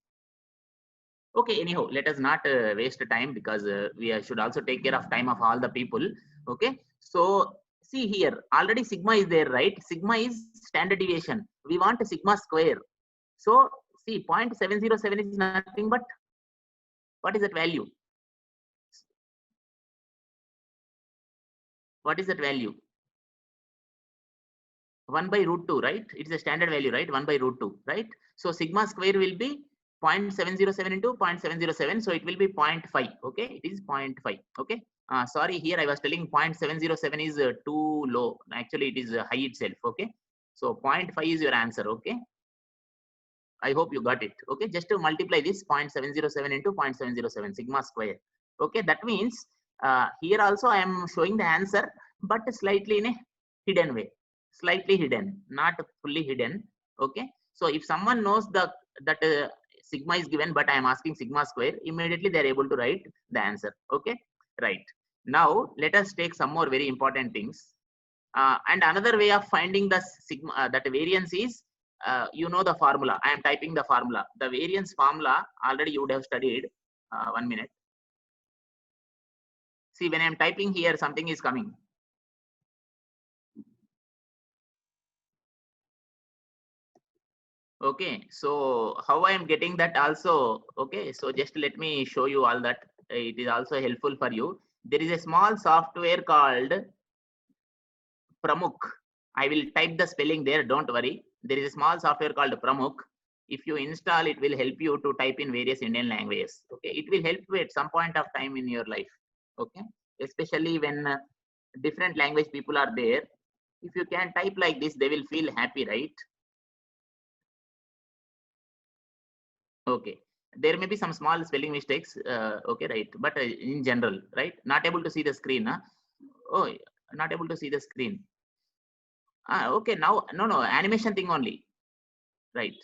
Okay, anyhow, let us not waste time, because we should also take care of time of all the people. Okay, so see here, already sigma is there, right? Sigma is standard deviation. We want a sigma square. So see, 0.707 is nothing but, what is that value? What is that value? 1 by root 2, right? It's a standard value, right? 1 by root 2, right? So sigma square will be 0.707 into 0.707. So it will be 0.5. Okay, it is 0.5. Okay. Sorry, here I was telling 0.707 is too low. Actually, it is high itself. Okay. So 0.5 is your answer. Okay. I hope you got it. Okay. Just to multiply this 0.707 into 0.707 sigma square. Okay. That means here also I am showing the answer, but slightly in a hidden way. Slightly hidden, not fully hidden. Okay. So if someone knows that sigma is given, but I am asking sigma square, immediately they are able to write the answer. Okay. Right. Now let us take some more very important things. And another way of finding the sigma, that variance is, you know the formula. I am typing the formula. The variance formula already you would have studied. 1 minute. See, when I am typing here, something is coming. Okay, so how I am getting that also. Okay, so just let me show you all that. It is also helpful for you. There is a small software called Pramukh. I will type the spelling there, don't worry. There is a small software called Pramukh. If you install, it will help you to type in various Indian languages. Okay, it will help you at some point of time in your life. Okay, especially when different language people are there. If you can type like this, they will feel happy, right? Okay, there may be some small spelling mistakes. Okay, right, but in general, right? Not able to see the screen. Huh? Oh, not able to see the screen. Okay, now no animation thing only, right?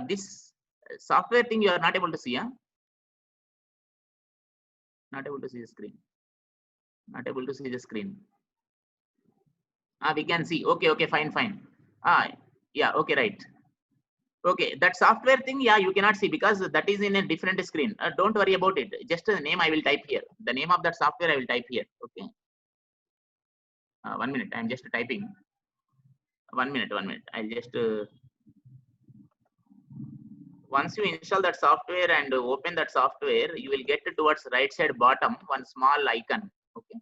This software thing you are not able to see. Huh? Not able to see the screen. Not able to see the screen. We can see. Okay, fine. Yeah, okay, right. Okay, that software thing, yeah, you cannot see because that is in a different screen. Don't worry about it. Just the name I will type here. The name of that software I will type here. Okay. 1 minute. I'm just typing. 1 minute. I'll just once you install that software and open that software, you will get towards right side bottom one small icon. Okay.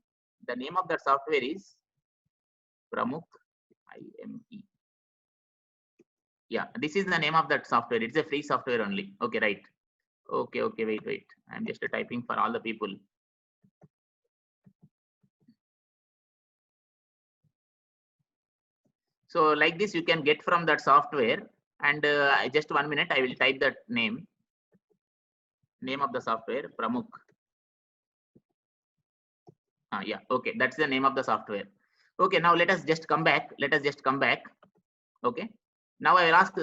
The name of that software is Pramukh. IME. Yeah, this is the name of that software. It's a free software only. Okay, right. Okay, wait. I'm just typing for all the people. So like this, you can get from that software. And just 1 minute, I will type that name of the software, Pramukh. Yeah, okay, that's the name of the software. Okay, now let us just come back. Okay, now I will ask.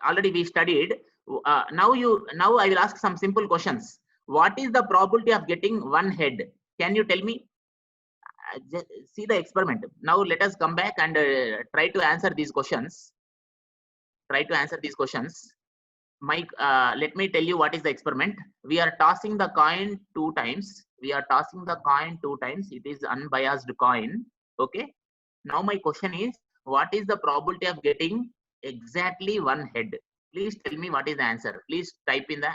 Already we studied. Now I will ask some simple questions. What is the probability of getting one head? Can you tell me? Just see the experiment. Now let us come back and try to answer these questions. Mike, let me tell you what is the experiment. We are tossing the coin 2 times. It is unbiased coin. Okay. Now my question is, what is the probability of getting exactly one head? Please tell me what is the answer. Please type in the.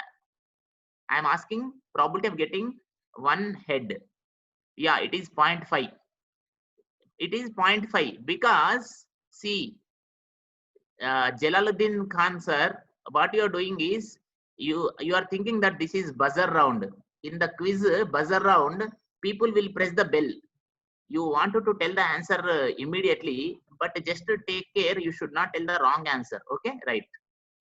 I am asking probability of getting one head. Yeah, it is 0.5. It is 0.5 because see, Jalaluddin Khan sir, what you are doing is you are thinking that this is buzzer round. In the quiz buzzer round, people will press the bell. You wanted to tell the answer immediately, but just to take care, you should not tell the wrong answer. Okay, right.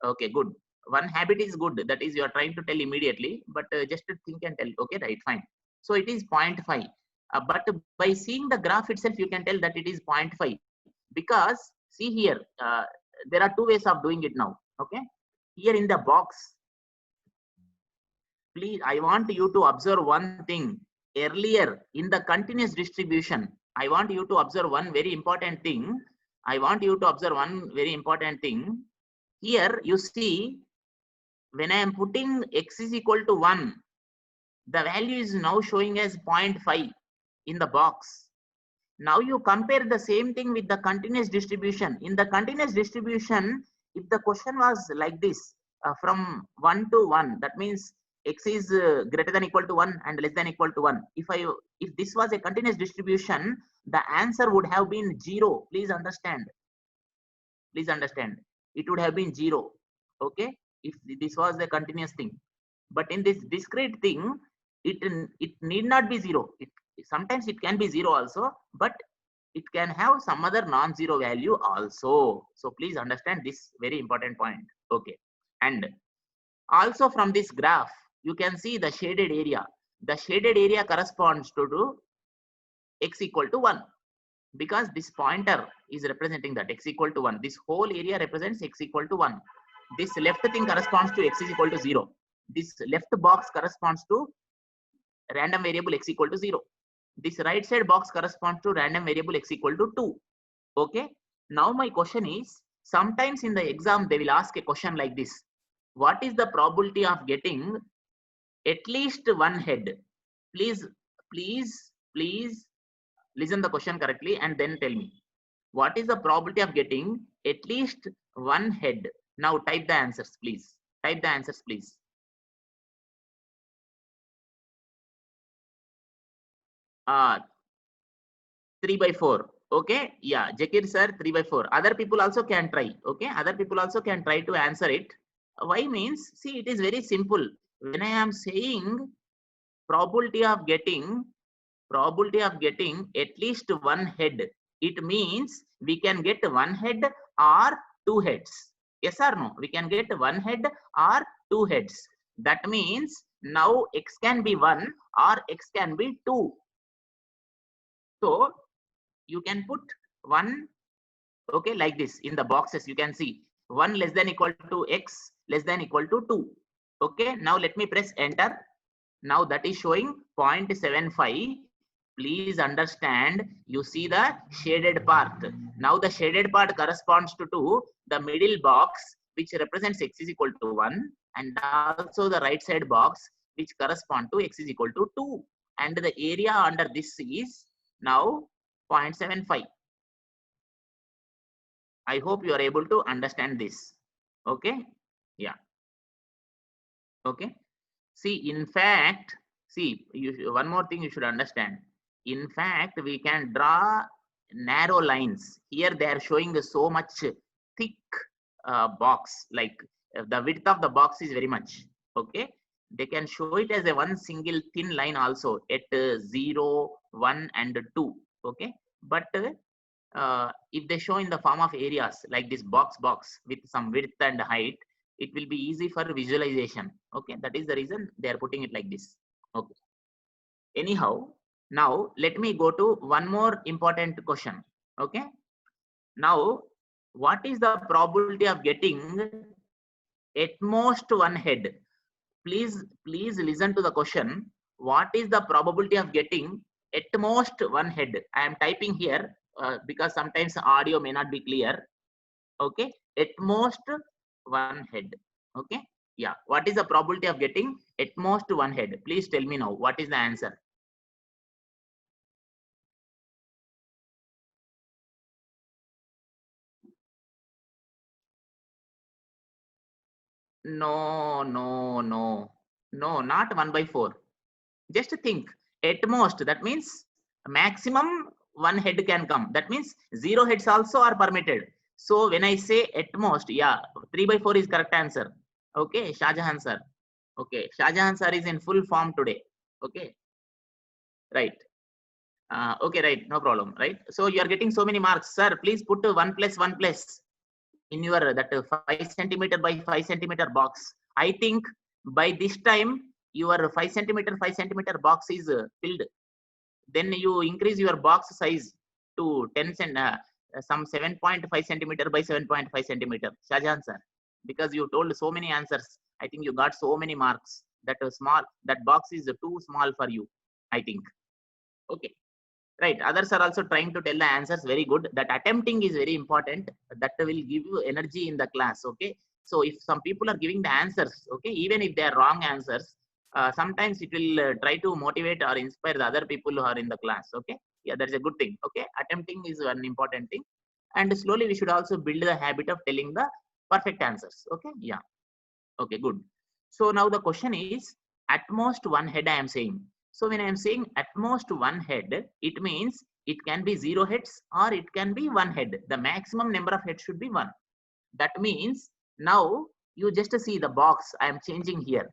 Okay, good. One habit is good. That is, you are trying to tell immediately, but just to think and tell. Okay, right, fine. So it is 0.5. But by seeing the graph itself, you can tell that it is 0.5 because see here, there are two ways of doing it now. Okay, here in the box, please, I want you to observe one thing. Earlier in the continuous distribution, I want you to observe one very important thing. Here you see, when I am putting x is equal to 1, the value is now showing as 0.5 in the box. Now you compare the same thing with the continuous distribution. In the continuous distribution, if the question was like this, from 1 to 1, that means x is greater than equal to 1 and less than equal to 1. If this was a continuous distribution, the answer would have been 0. Please understand. It would have been 0. Okay, if this was a continuous thing. But in this discrete thing, it need not be 0. Sometimes it can be 0 also, but it can have some other non-zero value also. So please understand this very important point. Okay, and also from this graph, you can see the shaded area. The shaded area corresponds to x equal to 1 because this pointer is representing that x equal to 1. This whole area represents x equal to 1. This left thing corresponds to x is equal to 0. This left box corresponds to random variable x equal to 0. This right side box corresponds to random variable x equal to 2. Okay. Now my question is, sometimes in the exam they will ask a question like this. What is the probability of getting at least one head? Please listen the question correctly and then tell me. What is the probability of getting at least one head? Now type the answers, please. 3 by 4. Okay, yeah, Jakir sir, 3 by 4. Other people also can try. Okay, other people also can try to answer it. Why means, see, it is very simple. When I am saying probability of getting at least one head, it means we can get one head or two heads. Yes or no? We can get one head or two heads. That means now x can be 1 or x can be 2. So you can put 1, okay, like this in the boxes. You can see 1 less than equal to x less than equal to 2. Okay, now let me press enter. Now that is showing 0.75. Please understand, you see the shaded part. Now the shaded part corresponds to the middle box, which represents x is equal to 1, and also the right side box, which correspond to x is equal to 2. And the area under this is now 0.75. I hope you are able to understand this. Okay, yeah. Okay, see, in fact, see, one more thing you should understand. In fact, we can draw narrow lines. Here they are showing so much thick box, like the width of the box is very much. Okay, they can show it as a one single thin line also at 0, 1 and 2. Okay, but if they show in the form of areas like this box with some width and height, it will be easy for visualization. Okay, that is the reason they are putting it like this. Okay, anyhow, now let me go to one more important question. Okay, now what is the probability of getting at most one head? Please listen to the question. What is the probability of getting at most one head? I am typing here because sometimes audio may not be clear. Okay, at most one head. Okay, yeah, what is the probability of getting at most one head? Please tell me now, what is the answer? No, not 1 by 4. Just think, at most, that means maximum one head can come. That means 0 heads also are permitted. So when I say at most, yeah, 3 by 4 is correct answer. Okay, Shahjahan sir. Okay, Shahjahan sir is in full form today. Okay, right. Okay, right, no problem, right? So you are getting so many marks, sir. Please put 1 plus 1 plus in your that 5 centimeter by 5 centimeter box. I think by this time your 5 centimeter box is filled, then you increase your box size to 10 some 7.5 centimeter by 7.5 centimeter. Shahjahan sir, because you told so many answers, I think you got so many marks. That that box is too small for you, I think. Okay, right. Others are also trying to tell the answers. Very good. That attempting is very important. That will give you energy in the class. Okay. So if some people are giving the answers, okay, even if they are wrong answers, sometimes it will try to motivate or inspire the other people who are in the class. Okay. Yeah, that's a good thing. Okay. Attempting is one important thing. And slowly we should also build the habit of telling the perfect answers. Okay. Yeah. Okay, good. So now the question is, at most one head I am saying. So when I am saying at most one head, it means it can be 0 heads or it can be 1 head. The maximum number of heads should be 1. That means now you just see the box I am changing here.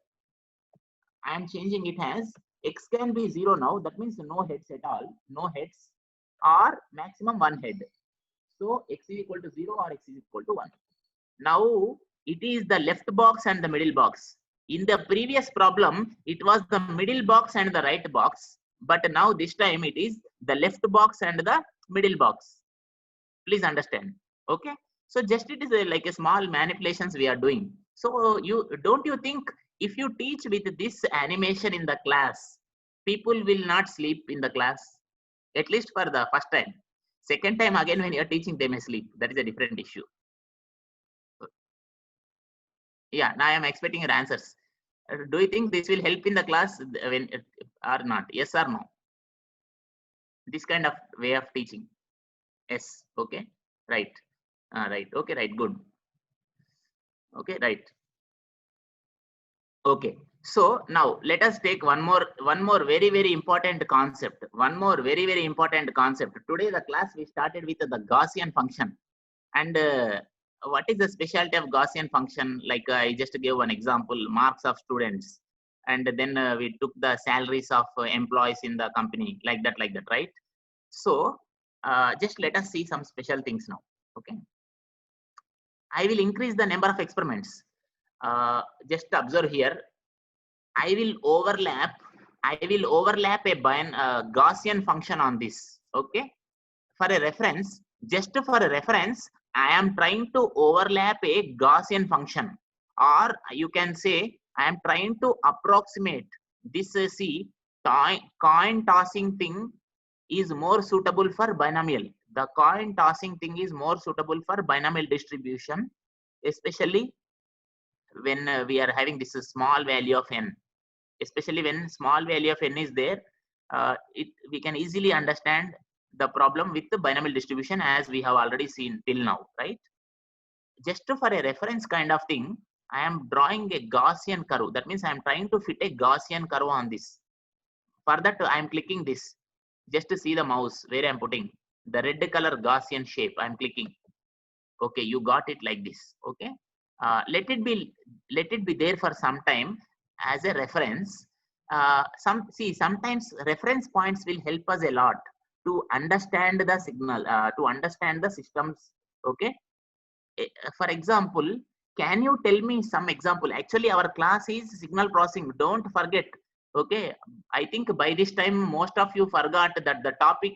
I am changing it as x can be 0 now. That means no heads at all. No heads or maximum 1 head. So x is equal to 0 or x is equal to 1. Now it is the left box and the middle box. In the previous problem, it was the middle box and the right box. But now this time it is the left box and the middle box. Please understand. Okay. So just it is like a small manipulations we are doing. So don't you think if you teach with this animation in the class, people will not sleep in the class? At least for the first time. Second time again when you are teaching, they may sleep. That is a different issue. Yeah, now I am expecting your answers. Do you think this will help in the class when or not? Yes or no? This kind of way of teaching. Yes. Okay. Right. Right. Okay. Right. Good. Okay. Right. Okay. So now let us take one more very important concept. One more very important concept. Today the class we started with the Gaussian function, and what is the specialty of Gaussian function? Like I just gave one example, marks of students, and then we took the salaries of employees in the company, like that, right? So just let us see some special things now. Okay, I will increase the number of experiments. Just observe here. I will overlap a Gaussian function on this. Okay, for a reference, just for a reference, I am trying to overlap a Gaussian function, or you can say I am trying to approximate this. See, coin tossing thing is more suitable for binomial. The coin tossing thing is more suitable for binomial distribution, especially when we are having this small value of n. Especially when small value of n is there, we can easily understand the problem with the binomial distribution, as we have already seen till now, right? Just for a reference kind of thing, I am drawing a Gaussian curve. That means I am trying to fit a Gaussian curve on this. For that, I am clicking this. Just to see the mouse where I am putting the red color Gaussian shape. I am clicking. Okay, you got it like this. Okay, let it be there for some time as a reference. Sometimes reference points will help us a lot to understand the signal, to understand the systems. Okay, for example, can you tell me some example? Actually our class is signal processing, don't forget. Okay, I think by this time most of you forgot that the topic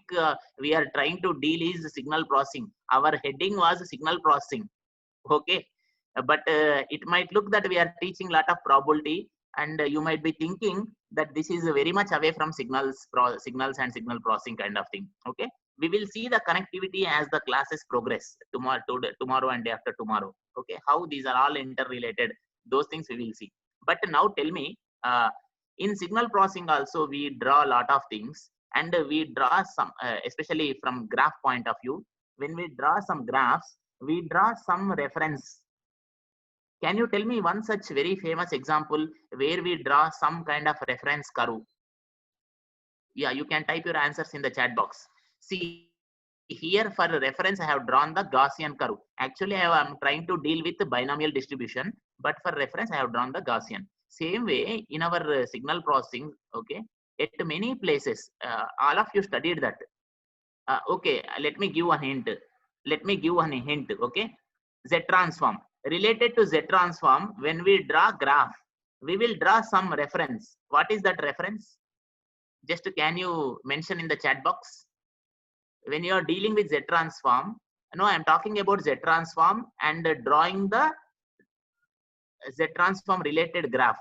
we are trying to deal is signal processing. Our heading was signal processing. Okay, but it might look that we are teaching lot of probability, and you might be thinking that this is very much away from signals and signal processing kind of thing. Okay, we will see the connectivity as the classes progress tomorrow and day after tomorrow. Okay, how these are all interrelated, those things we will see. But now tell me, in signal processing also we draw a lot of things, and we draw some especially from graph point of view. When we draw some graphs, we draw some reference. Can you tell me one such very famous example where we draw some kind of reference curve? Yeah, you can type your answers in the chat box. See, here for reference I have drawn the Gaussian curve. Actually I am trying to deal with the binomial distribution, but for reference I have drawn the Gaussian. Same way in our signal processing. Okay, at many places all of you studied that. Okay, let me give a hint. Okay, Z transform. Related to Z transform, when we draw graph, we will draw some reference. What is that reference? Just can you mention in the chat box? When you are dealing with Z transform, no, I am talking about Z transform and drawing the Z transform related graph.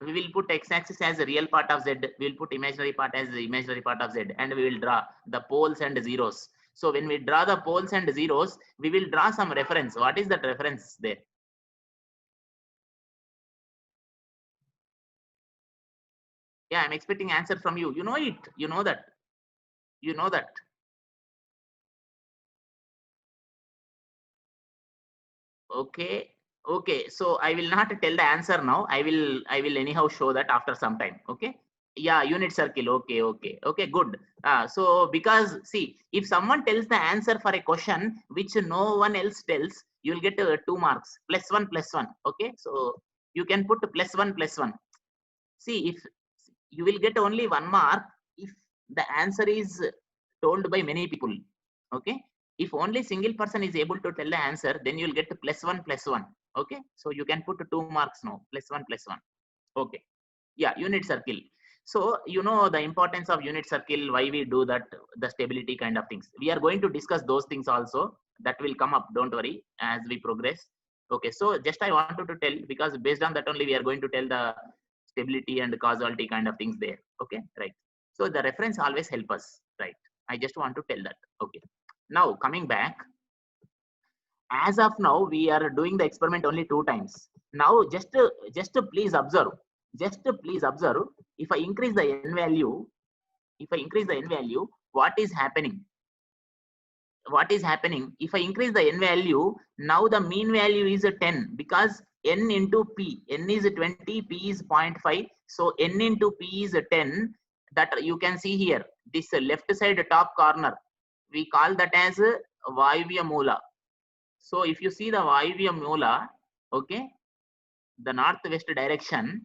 We will put x-axis as a real part of Z, we will put imaginary part as the imaginary part of Z, and we will draw the poles and zeros. So when we draw the poles and zeros, we will draw some reference. What is that reference there? Yeah, I'm expecting answer from you. You know it. You know that. You know that. Okay. Okay. So I will not tell the answer now. I will anyhow show that after some time. Okay. Yeah, unit circle. Okay. Okay. Okay. Good. So because see, if someone tells the answer for a question which no one else tells, you will get 2 marks. +1 +1. Okay. So you can put +1 +1. See, if you will get only 1 mark if the answer is told by many people. Okay. If only single person is able to tell the answer, then you'll get +1 +1. Okay. So you can put 2 marks now. +1 +1. Okay. Yeah, unit circle. So you know the importance of unit circle, why we do that, the stability kind of things. We are going to discuss those things also. That will come up, don't worry, as we progress. Okay, so just I wanted to tell, because based on that only we are going to tell the stability and causality kind of things there. Okay, right. So the reference always help us, right? I just want to tell that. Okay. Now coming back, as of now we are doing the experiment only 2 times. Now just please observe. Just please observe. If I increase the n value, what is happening? What is happening? If I increase the n value, now the mean value is 10 because n into p. N is 20, p is 0.5. So n into p is 10. That you can see here. This left side top corner, we call that as Vayuvya Moola. So if you see the Vayuvya Moola, okay, the northwest direction,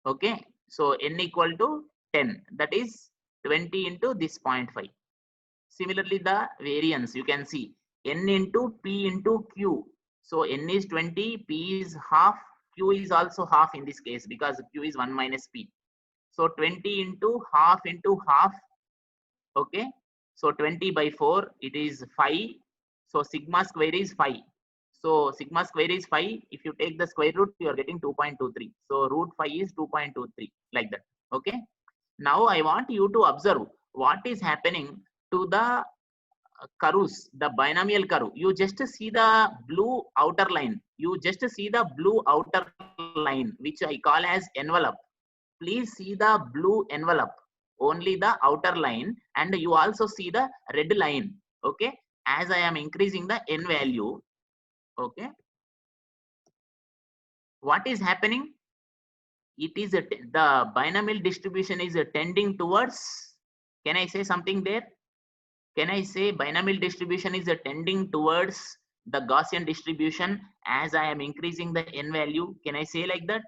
okay, so n equal to 10, that is 20 into this 0.5. Similarly, the variance you can see n into p into q. So n is 20, p is half, q is also half in this case because q is 1 minus p. So 20 into half, okay. So 20 by 4, it is 5. So sigma square is 5. So sigma square is 5. If you take the square root, you are getting 2.23. So root 5 is 2.23, like that. Okay. Now I want you to observe what is happening to the curves, the binomial curve. You just see the blue outer line. You just see the blue outer line, which I call as envelope. Please see the blue envelope, only the outer line, and you also see the red line. Okay. As I am increasing the n value, okay, what is happening? It is the binomial distribution is tending towards, can I say something there? Can I say binomial distribution is tending towards the Gaussian distribution as I am increasing the n value? Can I say like that?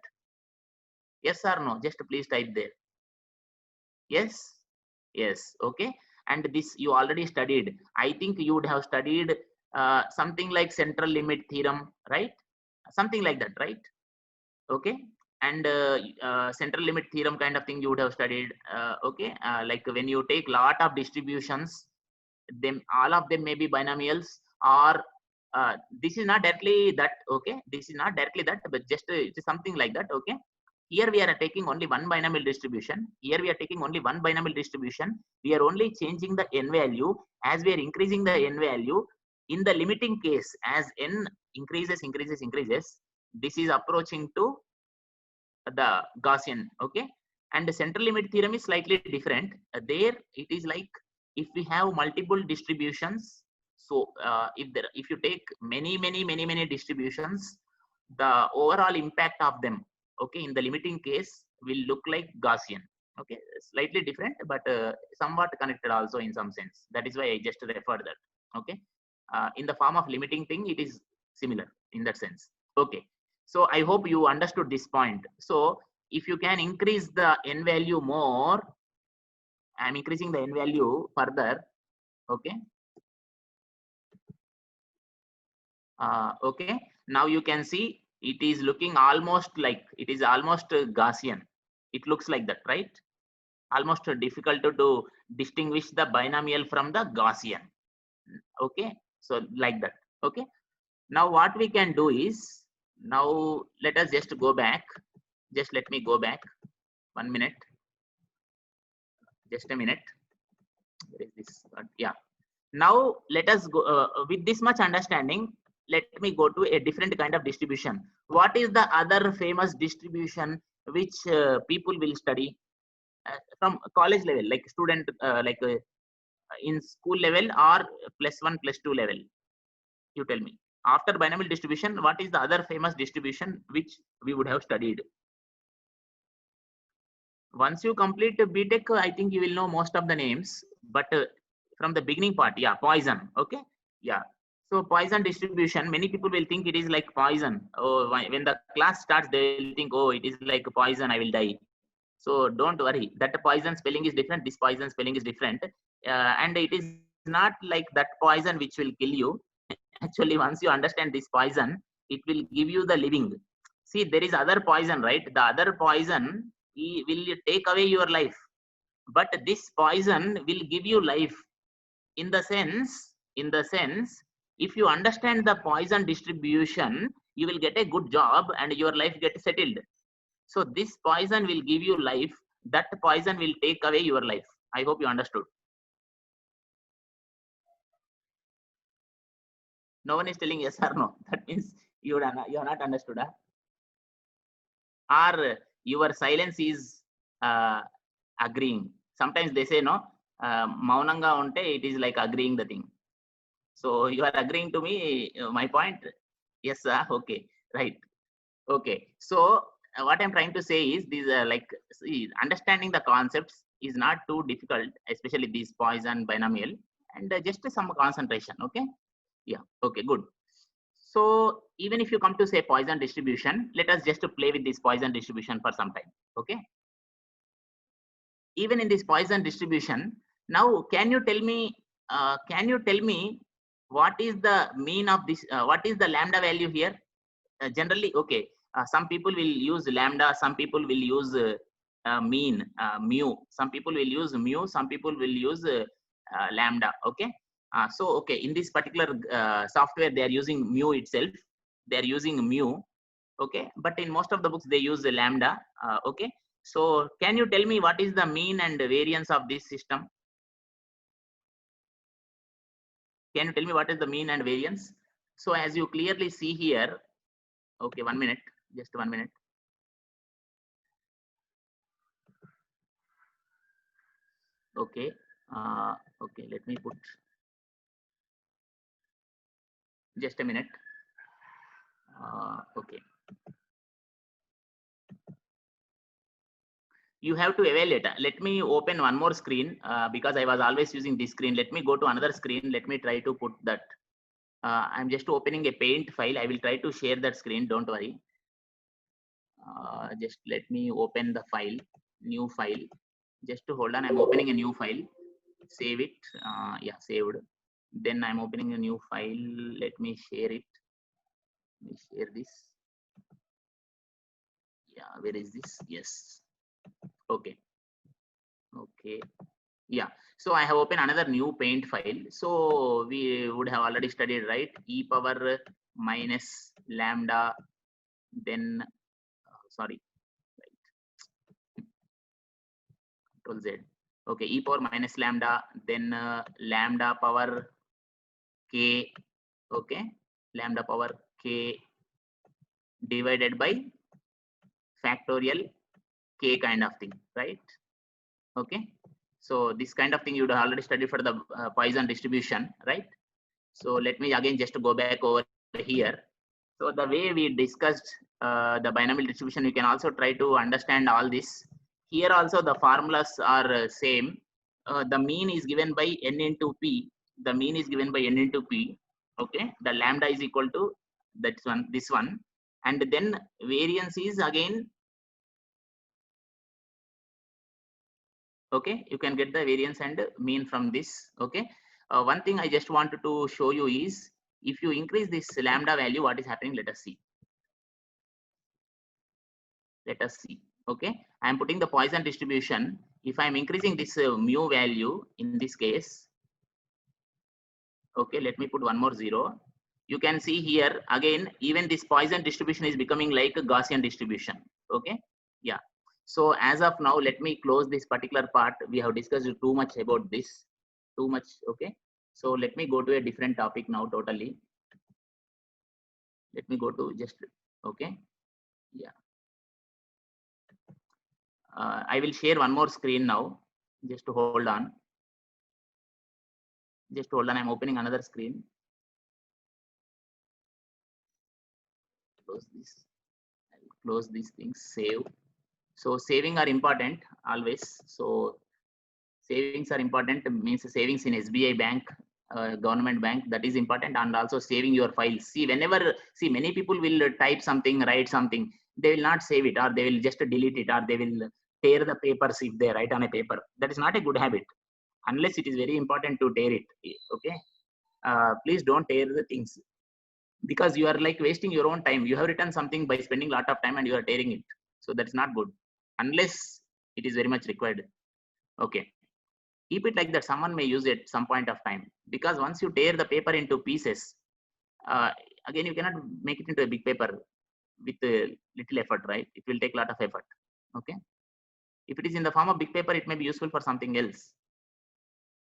Yes or no? Just please type there. Yes. Yes. Okay. And this you already studied. I think you would have studied something like central limit theorem, right? Something like that, right? Okay. And central limit theorem kind of thing you would have studied. Okay. Like when you take lot of distributions, them all of them may be binomials, or this is not directly that. Okay. This is not directly that, but just it is something like that. Okay. Here we are taking only one binomial distribution. Here we are taking only one binomial distribution. We are only changing the n value. As we are increasing the n value, in the limiting case, as n increases, this is approaching to the Gaussian. Okay. And the central limit theorem is slightly different. There it is like if we have multiple distributions. So if you take many distributions, the overall impact of them, okay, in the limiting case will look like Gaussian. Okay, slightly different, but somewhat connected also in some sense. That is why I just referred that. Okay, in the form of limiting thing, it is similar in that sense. Okay, so I hope you understood this point. So if you can increase the n value more, I am increasing the n value further. Okay. Okay, now you can see it is looking almost like it is almost Gaussian. It looks like that, right? Almost difficult to distinguish the binomial from the Gaussian. Okay, so like that. Okay, now what we can do is, now let us just go back. Just let me go back 1 minute. Just a minute. Where is this? Yeah. Now let us go with this much understanding. Let me go to a different kind of distribution. What is the other famous distribution which people will study from college level, like student, in school level or +1, +2 level? You tell me. After binomial distribution, what is the other famous distribution which we would have studied? Once you complete BTech, I think you will know most of the names, but from the beginning part, yeah, Poisson. Okay, yeah. So Poisson distribution, many people will think it is like poison. Oh, when the class starts, they will think, oh, it is like poison, I will die. So don't worry, that Poisson spelling is different. This Poisson spelling is different, and it is not like that poison which will kill you. Actually, once you understand this poison, it will give you the living. See, there is other poison, right? The other poison will take away your life, but this poison will give you life. In the sense, if you understand the poison distribution, you will get a good job and your life gets settled. So this poison will give you life, that poison will take away your life. I hope you understood. No one is telling yes or no. That means you are not understood, huh? Or your silence is agreeing. Sometimes they say no, maunanga unte, it is like agreeing the thing. So you are agreeing to me, my point? Yes, sir. Okay, right. Okay. So what I'm trying to say is these see, understanding the concepts is not too difficult, especially these poison binomial, and just some concentration. Okay. Yeah. Okay. Good. So even if you come to say Poisson distribution, let us just play with this Poisson distribution for some time. Okay. Even in this Poisson distribution, now can you tell me what is the mean of this? What is the lambda value here? Generally, okay. Some people will use lambda. Some people will use mean, mu. Some people will use mu. Some people will use lambda. Okay. So okay, in this particular software, they are using mu itself. They are using mu. Okay, but in most of the books they use the lambda. Okay, so can you tell me what is the mean and variance of this system? Can you tell me what is the mean and variance? So as you clearly see here, okay, 1 minute, just 1 minute. Okay, okay, let me put just a minute. Okay. You have to evaluate. Let me open one more screen because I was always using this screen. Let me go to another screen. Let me try to put that. I'm just opening a paint file. I will try to share that screen. Don't worry. Just let me open the file, new file. Just to hold on. I'm opening a new file. Save it. Yeah, saved. Then I'm opening a new file. Let me share it. Let me share this. Yeah, where is this? Yes. Okay. Okay. Yeah, so I have opened another new paint file. So we would have already studied, right? E power minus lambda, then sorry, right, Control Z. Okay, e power minus lambda, then lambda power k. Okay, lambda power k divided by factorial k kind of thing, right? Okay, so this kind of thing you would have already studied for the Poisson distribution, right? So let me again just go back over here. So the way we discussed the binomial distribution, you can also try to understand all this. Here also the formulas are same. The mean is given by n into p. The mean is given by n into p. Okay, the lambda is equal to this one, and then variance is again. Okay, you can get the variance and mean from this. Okay, one thing I just wanted to show you is If you increase this lambda value, what is happening? Let us see. Let us see. Okay, I am putting the Poisson distribution. If I am increasing this mu value in this case, okay, let me put one more 0. You can see here again, even this Poisson distribution is becoming like a Gaussian distribution. Okay, yeah. So as of now, let me close this particular part. We have discussed too much about this, too much. Okay, so let me go to a different topic now totally. Let me go to just, okay, yeah. I will share one more screen now. Just to hold on. Just hold on. I'm opening another screen. Close this. I'll close these things. Save. So saving are important always. So savings are important, means savings in SBI bank, government bank, that is important, and also saving your files. See, whenever, see, many people will type something, write something, they will not save it, or they will just delete it, or they will tear the papers if they write on a paper. That is not a good habit, unless it is very important to tear it. Okay, please don't tear the things, because you are like wasting your own time. You have written something by spending a lot of time and you are tearing it. So that's not good, unless it is very much required. Okay, keep it like that. Someone may use it some point of time, because once you tear the paper into pieces, again you cannot make it into a big paper with little effort, right? It will take a lot of effort. Okay, if it is in the form of big paper, it may be useful for something else.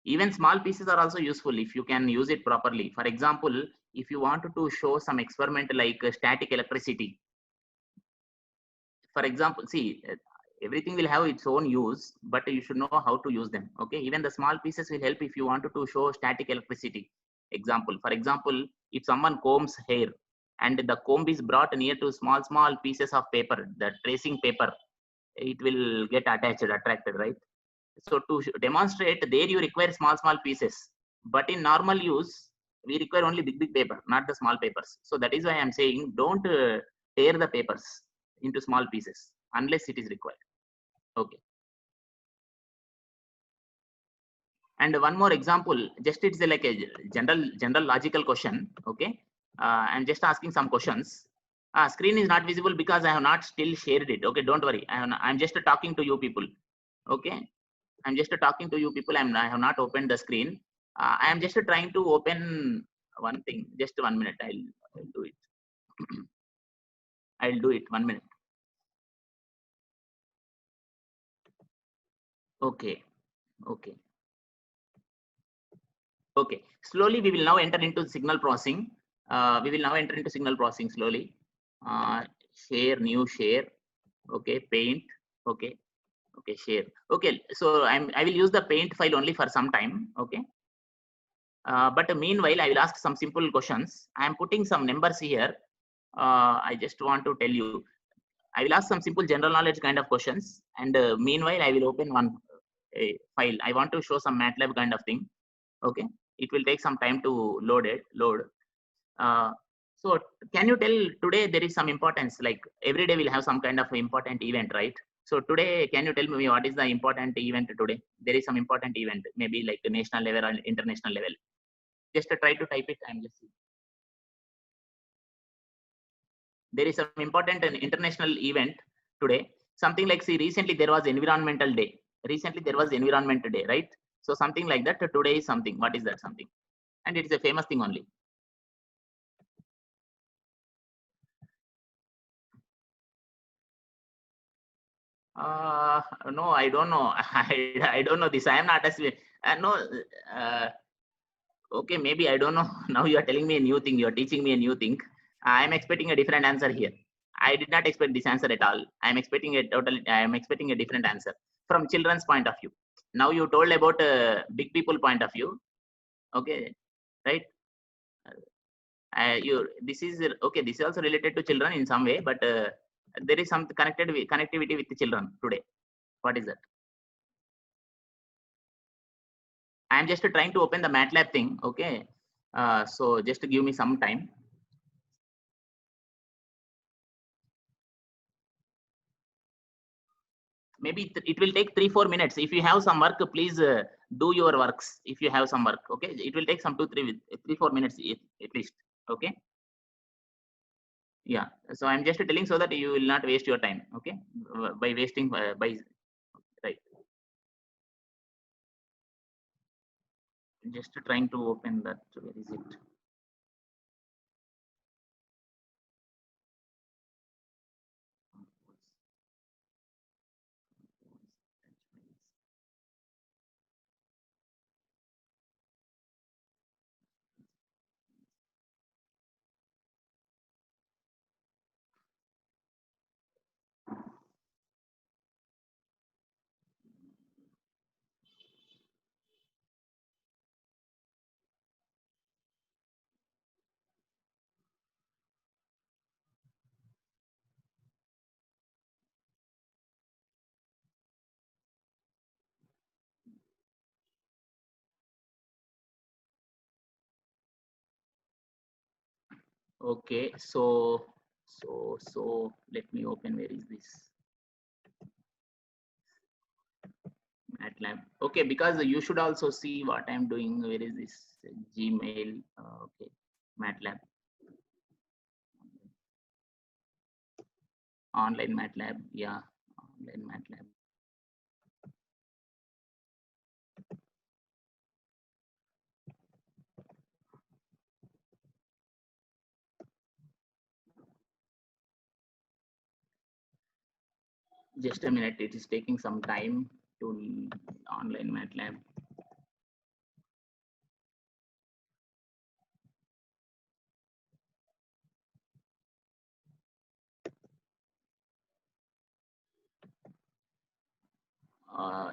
Even small pieces are also useful if you can use it properly. For example, if you want to show some experiment like static electricity, for example, see, everything will have its own use, but you should know how to use them. Okay, even the small pieces will help if you want to show static electricity. Example, for example, if someone combs hair and the comb is brought near to small pieces of paper, the tracing paper, it will get attracted, right? So to demonstrate, there you require small pieces, but in normal use we require only big paper, not the small papers. So that is why I am saying, don't tear the papers into small pieces unless it is required. Okay, and one more example, just it's like a general logical question. Okay, I'm just asking some questions. Screen is not visible because I have not still shared it. Okay, don't worry, I'm just talking to you people. Okay, I'm just talking to you people. I have not opened the screen. I am just trying to open one thing. Just 1 minute. I'll do it. I'll do it. 1 minute. Okay. Okay. Okay. Slowly, we will now enter into signal processing. We will now enter into signal processing slowly. Share, new share. Okay. Paint. Okay. Okay. Share. Okay. So I will use the paint file only for some time. Okay. But meanwhile, I will ask some simple questions. I am putting some numbers here. I just want to tell you, I will ask some simple general knowledge kind of questions, and meanwhile I will open one file. I want to show some MATLAB kind of thing. Okay, it will take some time to load. So can you tell, today there is some importance, like every day we'll have some kind of important event, right? So today, can you tell me what is the important event today? There is some important event, maybe like the national level or international level. Just try to type it. I'm just, there is some important international event today. Something like, see, recently there was environmental day. Recently there was environmental day, right? So something like that. Today is something. What is that something? And it is a famous thing only. No, I don't know. I don't know this. I am not a no. Okay, maybe I don't know. Now you are telling me a new thing. You are teaching me a new thing. I am expecting a different answer here. I did not expect this answer at all. I am expecting a different answer from children's point of view. Now you told about big people point of view. Okay, right? This is okay. This is also related to children in some way, but there is some connectivity with the children today. What is that? I am just trying to open the MATLAB thing. Okay, so just give me some time. Maybe it will take 3-4 minutes. If you have some work, please do your works. If you have some work, okay, it will take some 2-3-4 minutes at least. Okay. Yeah. So I'm just telling so that you will not waste your time. Okay. By wasting by right. Just trying to open that. Where is it? Okay. So let me open. Where is this? MATLAB. Okay, because you should also see what I'm doing. Where is this? Gmail. Okay, MATLAB. Online MATLAB. Yeah, online MATLAB. Just a minute. It is taking some time to online MATLAB.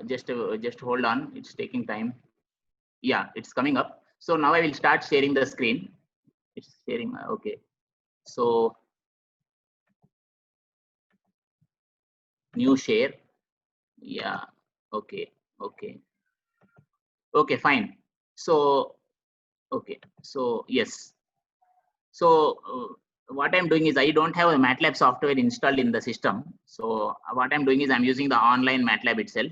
Just hold on. It's taking time. Yeah, it's coming up. So now I will start sharing the screen. It's sharing. Okay. So new share. Yeah. Okay. Okay. Okay. Fine. So okay. So yes. So what I'm doing is I don't have a MATLAB software installed in the system. So what I'm doing is I'm using the online MATLAB itself.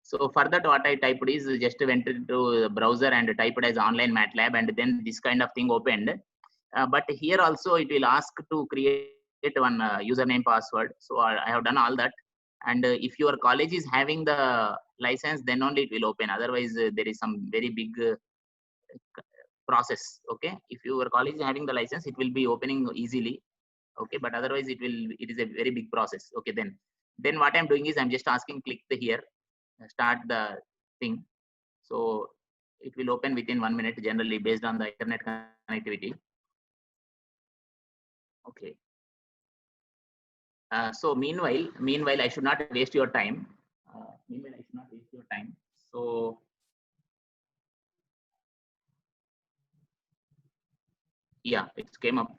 So for that, what I typed is just went into the browser and typed as online MATLAB, and then this kind of thing opened. But here also it will ask to create one username password. So I have done all that. And if your college is having the license, then only it will open. Otherwise, there is some very big process. Okay, if your college is having the license, it will be opening easily. Okay, but otherwise it is a very big process. Okay, then what I'm doing is I'm just asking click the here, start the thing. So it will open within 1 minute generally based on the internet connectivity. Okay. So meanwhile I should not waste your time. So yeah, it came up.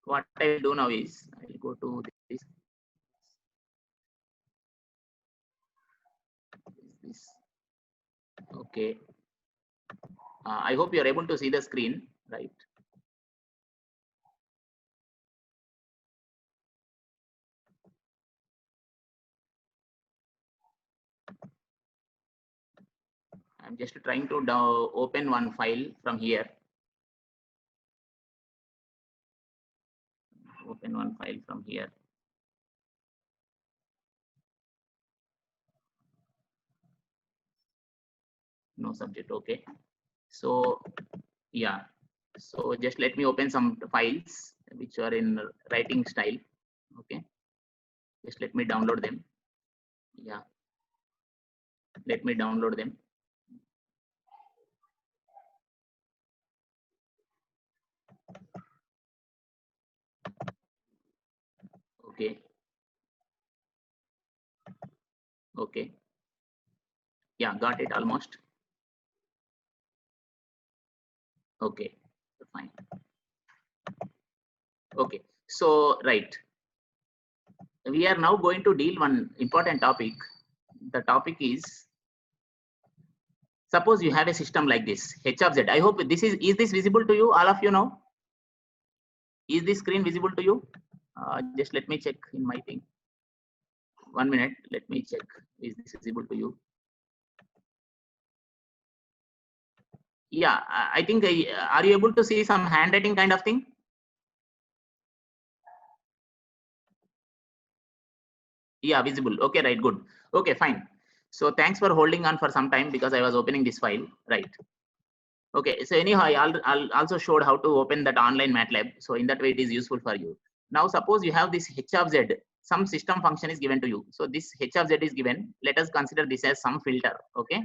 What I will do now is I will go to this. Okay. I hope you are able to see the screen, right? I'm just trying to open one file from here. Open one file from here. No subject. Okay. So yeah. So just let me open some files which are in writing style. Okay. Just let me download them. Yeah. Let me download them. Okay. Okay. Yeah, got it almost. Okay, fine. Okay, so right. We are now going to deal one important topic. The topic is, suppose you have a system like this, H of Z. I hope is this visible to you, all of you now? Is this screen visible to you? Just let me check in my thing. 1 minute, let me check. Is this visible to you? Yeah, I think, are you able to see some handwriting kind of thing? Yeah, visible. Okay, right, good. Okay, fine. So thanks for holding on for some time because I was opening this file, right? Okay, so anyhow, I'll also showed how to open that online MATLAB. So in that way, it is useful for you. Now, suppose you have this h of z, some system function is given to you. So this h of z is given. Let us consider this as some filter. Okay.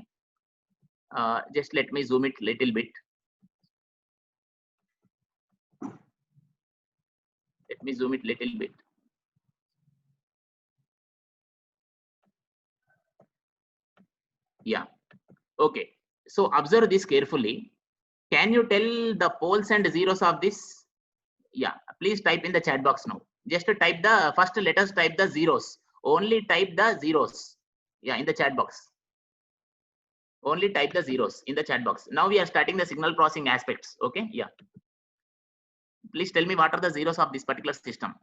Just let me zoom it little bit. Let me zoom it little bit. Yeah. Okay. So observe this carefully. Can you tell the poles and zeros of this? Yeah. Please type in the chat box now. Just to type the first, let us type the zeros. Only type the zeros. Yeah, in the chat box. Only type the zeros in the chat box. Now we are starting the signal processing aspects. Okay. Yeah. Please tell me what are the zeros of this particular system.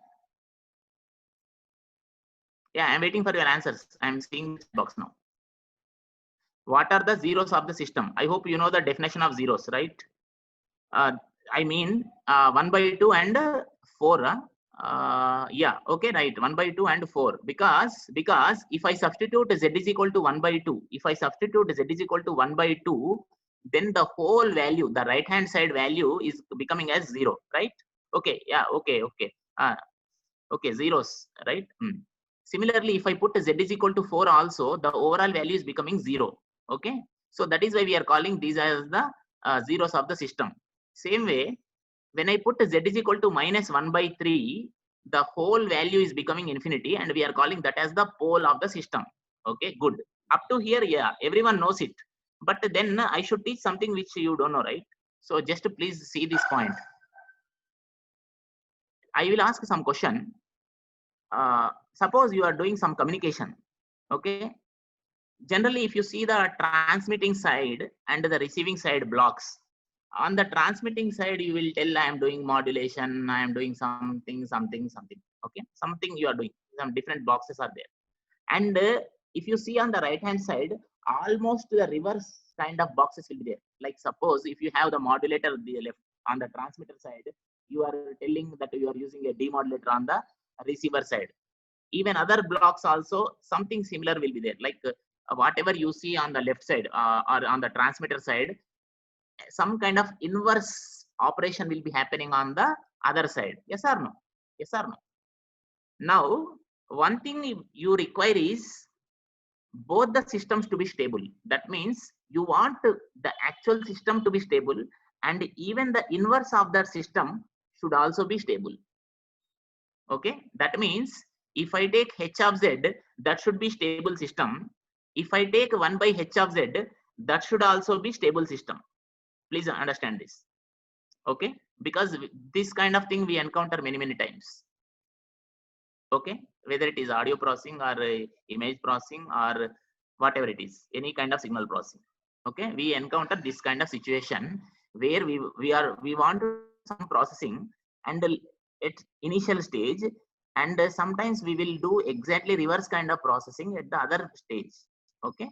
Yeah, I'm waiting for your answers. I'm seeing the box now. What are the zeros of the system? I hope you know the definition of zeros, right? I mean 1 by 2 and 4. Yeah, okay, right. 1 by 2 and 4. Because if I substitute z is equal to 1 by 2, if I substitute z is equal to 1 by 2, then the whole value, the right hand side value is becoming as 0, right? Okay, yeah, okay. Okay, zeros, right? Similarly, if I put z is equal to 4 also, the overall value is becoming 0. Okay, so that is why we are calling these as the zeros of the system. Same way, when I put z is equal to minus 1 by 3, the whole value is becoming infinity, and we are calling that as the pole of the system. Okay, good. Up to here, yeah, everyone knows it. But then I should teach something which you don't know, right? So just please see this point. I will ask some question. Suppose you are doing some communication. Okay, generally if you see the transmitting side and the receiving side blocks, on the transmitting side you will tell I am doing modulation, I am doing something. Okay, something you are doing, some different boxes are there. And if you see on the right hand side, almost the reverse kind of boxes will be there. Like suppose if you have the modulator the left on the transmitter side, you are telling that you are using a demodulator on the receiver side. Even other blocks also something similar will be there, like whatever you see on the left side or on the transmitter side, some kind of inverse operation will be happening on the other side. Yes or no? Yes or no? Now, one thing you require is both the systems to be stable. That means you want the actual system to be stable, and even the inverse of that system should also be stable. Okay, that means if I take h of z, that should be stable system. If I take 1 by h of z, that should also be stable system. Please understand this. Okay, because this kind of thing we encounter many times. Okay, whether it is audio processing or image processing or whatever it is, any kind of signal processing. Okay, we encounter this kind of situation where we want some processing and at initial stage, and sometimes we will do exactly reverse kind of processing at the other stage. Okay,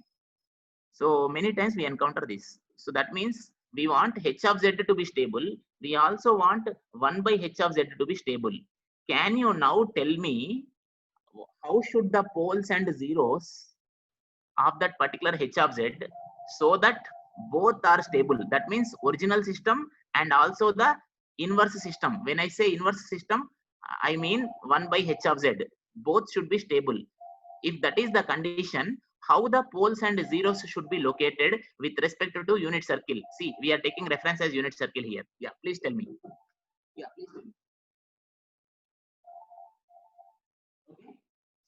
so many times we encounter this. So that means we want h of z to be stable, we also want 1 by h of z to be stable. Can you now tell me how should the poles and zeros of that particular h of z so that both are stable? That means original system and also the inverse system. When I say inverse system, I mean 1 by h of z. Both should be stable. If that is the condition, how the poles and zeros should be located with respect to unit circle? See, we are taking reference as unit circle here. Yeah, please tell me. Yeah, please tell me. Okay.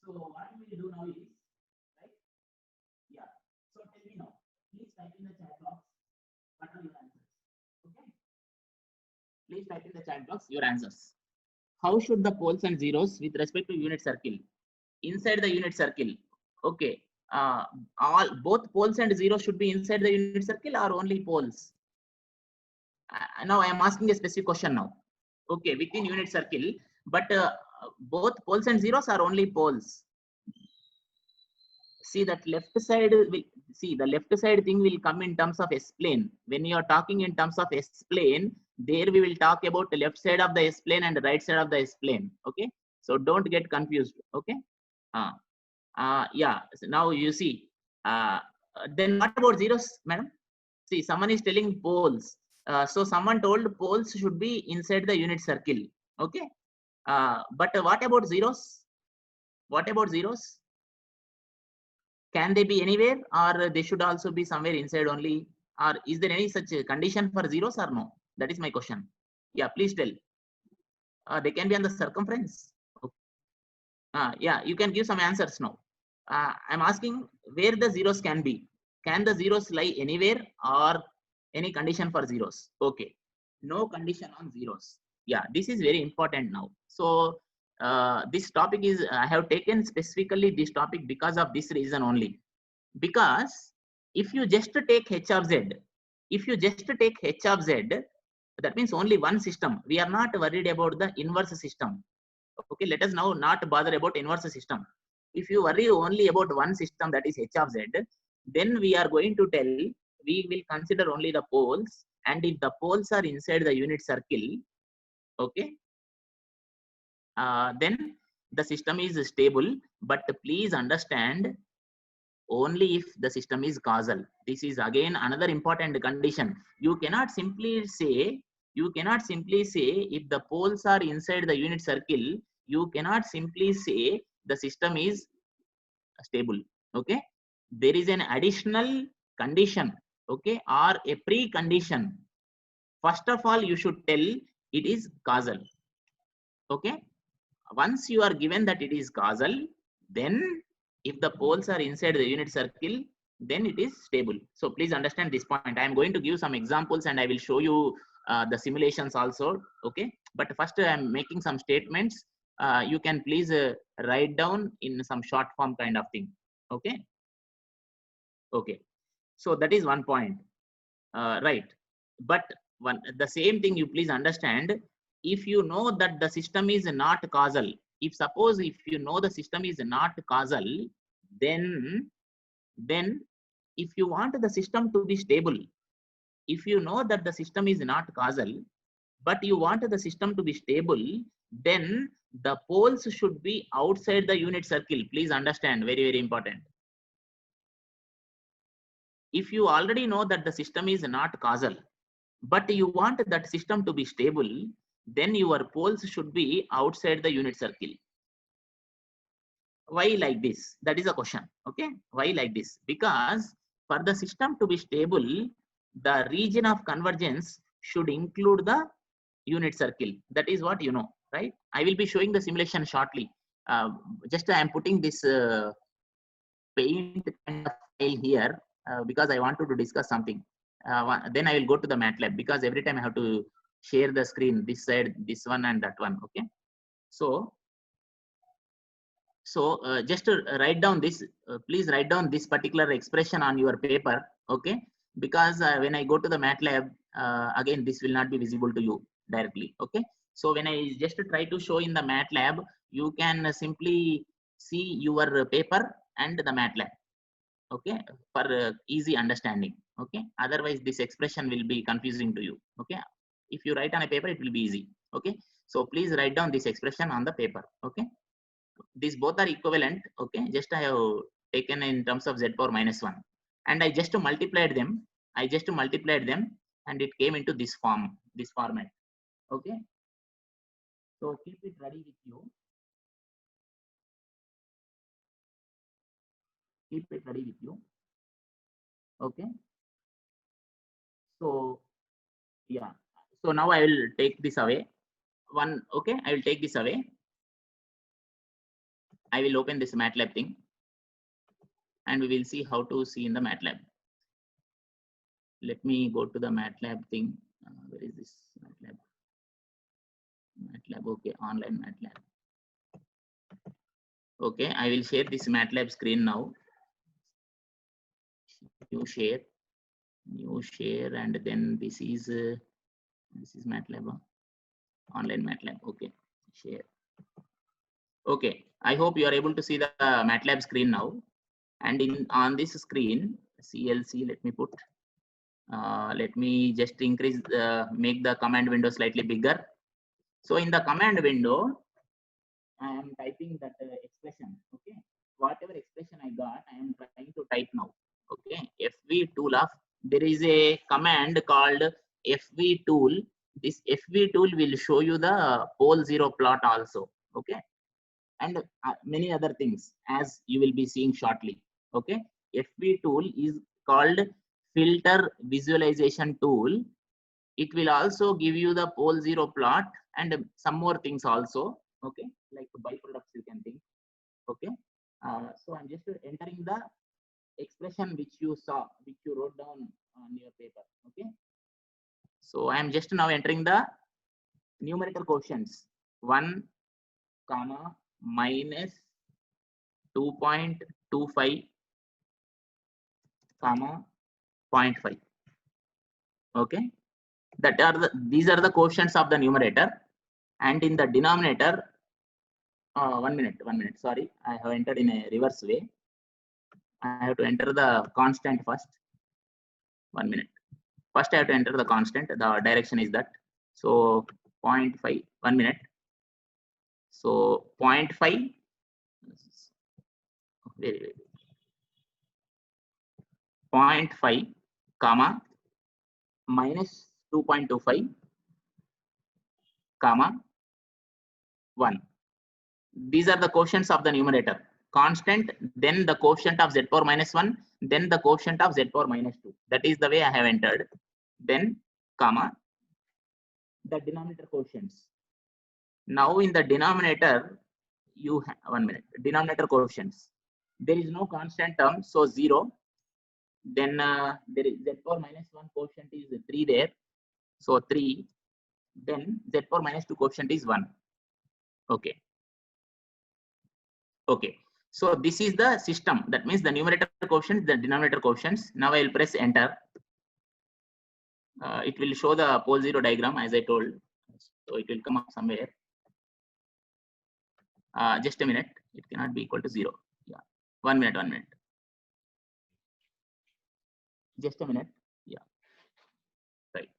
So what we will do now is, right? Yeah. So tell me now. Please type in the chat box what are your answers. Okay. Please type in the chat box your answers. How should the poles and zeros with respect to unit circle? Inside the unit circle. Okay. All both poles and zeros should be inside the unit circle or only poles? Now I am asking a specific question now. Okay, within unit circle, but both poles and zeros are only poles. See that left side, see the left side thing will come in terms of S plane. When you are talking in terms of S plane, there we will talk about the left side of the S plane and the right side of the S plane. Okay, so don't get confused. Okay, yeah. So now you see. Then what about zeros, madam? See, someone is telling poles. So someone told poles should be inside the unit circle. Okay, but what about zeros? What about zeros? Can they be anywhere, or they should also be somewhere inside only? Or is there any such condition for zeros or no? That is my question. Yeah, please tell. They can be on the circumference. Yeah, you can give some answers now. I'm asking where the zeros can be. Can the zeros lie anywhere or any condition for zeros? Okay, no condition on zeros. Yeah, this is very important now. So this topic is, I have taken specifically this topic because of this reason only. Because if you just take h of z, if you just take h of z, that means only one system. We are not worried about the inverse system. Okay, let us now not bother about inverse system. If you worry only about one system, that is h of z, then we are going to tell, we will consider only the poles, and if the poles are inside the unit circle, okay, then the system is stable. But please understand, only if the system is causal. This is again another important condition. You cannot simply say if the poles are inside the unit circle, you cannot simply say the system is stable. Okay, there is an additional condition, okay, or a precondition. First of all, you should tell it is causal. Okay, once you are given that it is causal, then if the poles are inside the unit circle, then it is stable. So please understand this point. I am going to give some examples and I will show you the simulations also. Okay, but first I am making some statements. You can please write down in some short form kind of thing. Okay, okay. So that is one point, right? But the same thing you please understand. If you know that the system is not causal, if you know the system is not causal, then if you want the system to be stable, if you know that the system is not causal, but you want the system to be stable, then the poles should be outside the unit circle. Please understand, very, very important. If you already know that the system is not causal, but you want that system to be stable, then your poles should be outside the unit circle. Why like this? That is a question. Okay, why like this? Because for the system to be stable, the region of convergence should include the unit circle. That is what you know, right? I will be showing the simulation shortly. Just I am putting this paint kind of file here because I wanted to discuss something. Then I will go to the MATLAB, because every time I have to share the screen, this side, this one and that one. Okay, so just to write down this, please write down this particular expression on your paper. Okay, because when I go to the MATLAB, again this will not be visible to you directly. Okay, so when I just try to show in the MATLAB, you can simply see your paper and the MATLAB. Okay, for easy understanding. Okay, otherwise this expression will be confusing to you. Okay, if you write on a paper, it will be easy. Okay, so please write down this expression on the paper. Okay, these both are equivalent. Okay, just I have taken in terms of z power minus 1, and I just multiplied them. And it came into this format. Okay, so keep it ready with you. Keep it ready with you. Okay, so yeah, so now I will take this away. Okay, I will take this away. I will open this MATLAB thing, and we will see how to see in the MATLAB. Let me go to the MATLAB thing. Where is this MATLAB? MATLAB, okay, online MATLAB. Okay, I will share this MATLAB screen now. New share, and then this is MATLAB, online MATLAB. Okay, share. Okay, I hope you are able to see the MATLAB screen now. And on this screen, CLC, let me put. Let me just increase, make the command window slightly bigger. So in the command window, I am typing that expression. Okay, whatever expression I got, I am trying to type now. Okay, FV tool of, there is a command called FV tool. This FV tool will show you the pole zero plot also. Okay, and many other things as you will be seeing shortly. Okay, FV tool is called filter visualization tool. It will also give you the pole zero plot and some more things also. Okay, like byproducts you can think. Okay, so I'm just entering the expression which you saw, which you wrote down on your paper. Okay, so I'm just now entering the numerator quotients. 1 comma minus 2.25 comma 0.5. Okay, that are these are the quotients of the numerator, and in the denominator, 1 minute, sorry, I have entered in a reverse way. I have to enter the constant first. 1 minute. First I have to enter the constant. The direction is that. So 0.5, 1 minute. So 0.5, very 0.5 comma minus 2.25 comma 1. These are the quotients of the numerator. Constant, then the quotient of z power minus 1, then the quotient of z power minus 2. That is the way I have entered. Then comma the denominator quotients. Now in the denominator, you have 1 minute. Denominator quotients. There is no constant term, so 0. Then there is z power minus 1 quotient is 3 there, so 3. Then z power minus 2 quotient is 1. Okay. Okay. So this is the system. That means the numerator quotient, the denominator quotients. Now I will press enter. It will show the pole zero diagram as I told. So it will come up somewhere. Just a minute. It cannot be equal to 0. Yeah. 1 minute. 1 minute. Just a minute. Yeah. Right.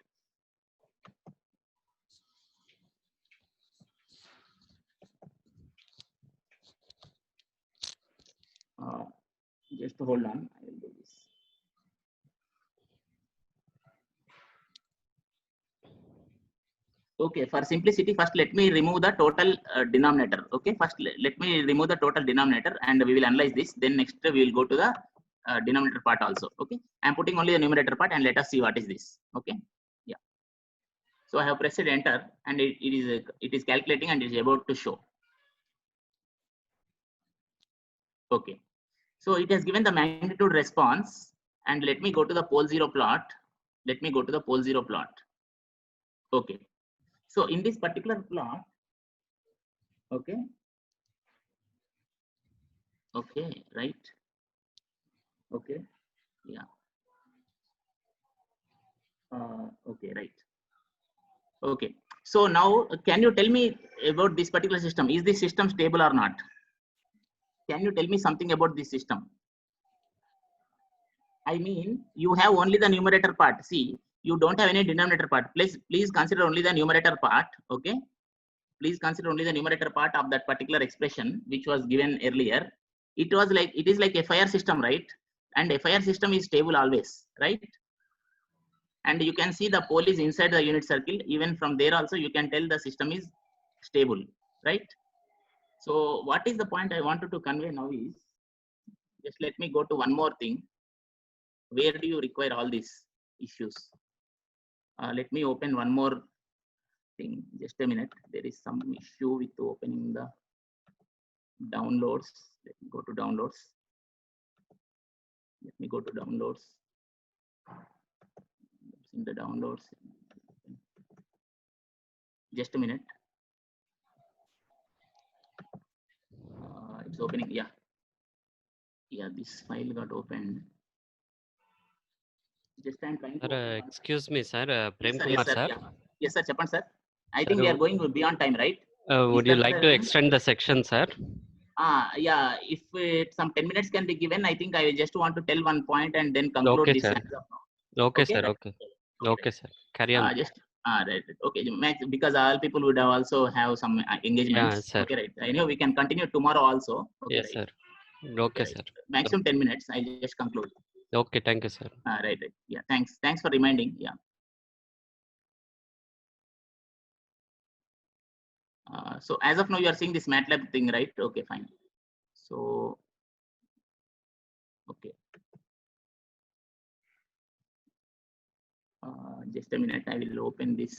Just hold on. I will do this. Okay, for simplicity, first let me remove the total denominator. Okay, first let me remove the total denominator and we will analyze this. Then next we will go to the denominator part also. Okay, I am putting only the numerator part and let us see what is this. Okay, yeah. So I have pressed enter and it is calculating and it is about to show. Okay, so it has given the magnitude response and let me go to the pole zero plot. Let me go to the pole zero plot. Okay. So in this particular plot, okay, right, okay, yeah, okay, right, okay. So now, can you tell me about this particular system? Is this system stable or not? Can you tell me something about this system? I mean, you have only the numerator part. See, you don't have any denominator part. Please consider only the numerator part. Okay. Please consider only the numerator part of that particular expression which was given earlier. It is like a FIR system, right? And FIR system is stable always, right? And you can see the pole is inside the unit circle. Even from there also you can tell the system is stable, right? So what is the point I wanted to convey now is, just let me go to one more thing. Where do you require all these issues? Let me open one more thing. Just a minute. There is some issue with opening the downloads. Let me go to downloads. Let me go to downloads. In the downloads. Just a minute. It's opening. Yeah. Yeah, this file got opened. Just I'm trying to. Excuse me, sir. Prem Yes, sir, Kumar, yes, sir. sir. Yeah. Yes, sir. Chapan, sir. I think we are going beyond time, right? Would you like to extend the section, sir? Yeah, if some 10 minutes can be given, I think I just want to tell one point and then conclude Okay, this sir. as of now. Okay, Okay, sir. that Okay. okay, Okay, sir. Carry right. on. Just right, right. Okay, because all people would have also have some Yeah, engagements. sir. Okay, right. I know we can continue tomorrow also. Okay, Yes, right. sir. Okay, Okay, right. sir. Maximum 10 minutes. I just conclude. Okay, thank you, sir. Right, right. Yeah, thanks. Thanks for reminding. Yeah. So as of now, you are seeing this MATLAB thing, right? Okay, fine. So, okay. Just a minute. I will open this.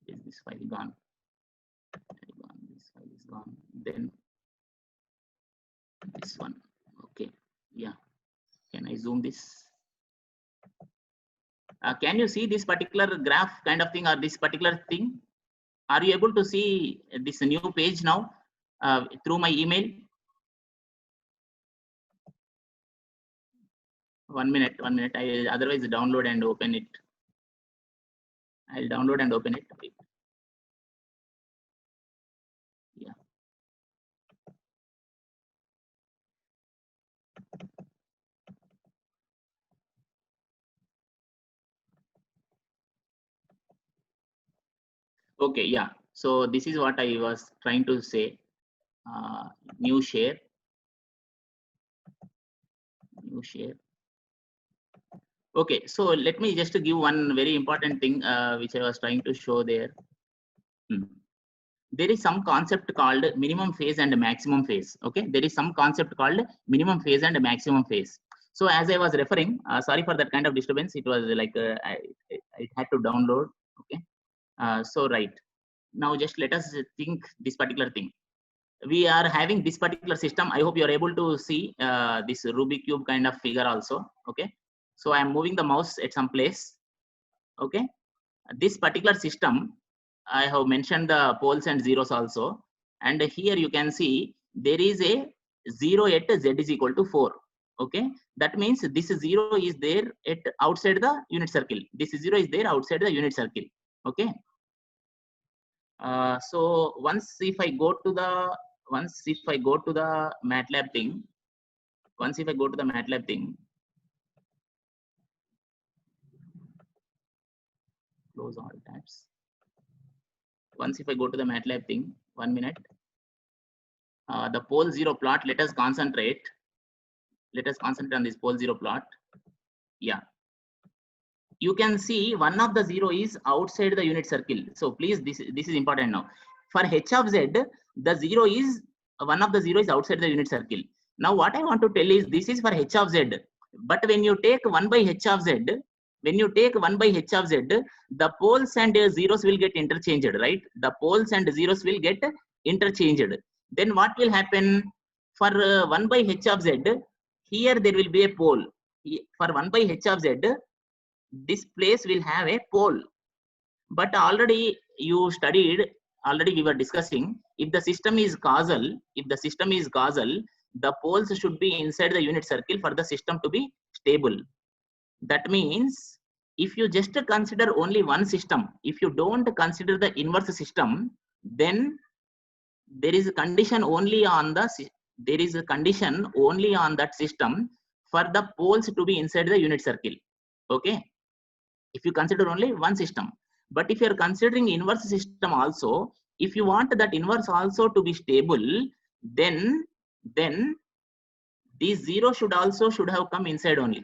Is this file gone? This file is gone. Then this one. Okay. Yeah. Can I zoom this? Can you see this particular graph kind of thing or this particular thing? Are you able to see this new page now through my email? 1 minute, 1 minute. I will otherwise download and open it. I'll download and open it. Yeah. Okay. Yeah. So this is what I was trying to say. New share. New share. Okay. So let me just give one very important thing which I was trying to show there. There is some concept called minimum phase and maximum phase. Okay, there is some concept called minimum phase and maximum phase. So as I was referring, sorry for that kind of disturbance. It was like I had to download. Okay, so right now just let us think this particular thing. We are having this particular system. I hope you are able to see this Rubik cube kind of figure also. Okay, so I am moving the mouse at some place. Okay, this particular system, I have mentioned the poles and zeros also. And here you can see there is a 0 at z is equal to 4. Okay, that means this 0 is there at outside the unit circle. This 0 is there outside the unit circle. Okay. So once if I go to the MATLAB thing, close all tabs. Once if I go to the MATLAB thing, 1 minute. The pole 0 plot, let us concentrate on this pole 0 plot. Yeah, you can see one of the 0 is outside the unit circle. So please, this is important now. For h of z, the 0 is one of the 0 is outside the unit circle. Now what I want to tell is this is for h of z, but when you take 1 by h of z, the poles and zeros will get interchanged, right? The poles and zeros will get interchanged. Then what will happen? For 1 by h of z, here there will be a pole. For 1 by h of z, this place will have a pole. But already you studied, already we were discussing, if the system is causal, the poles should be inside the unit circle for the system to be stable. That means if you just consider only one system, if you don't consider the inverse system, then there is a condition only on that system for the poles to be inside the unit circle. Okay, if you consider only one system. But if you are considering inverse system also, if you want that inverse also to be stable, then these zero should have come inside only.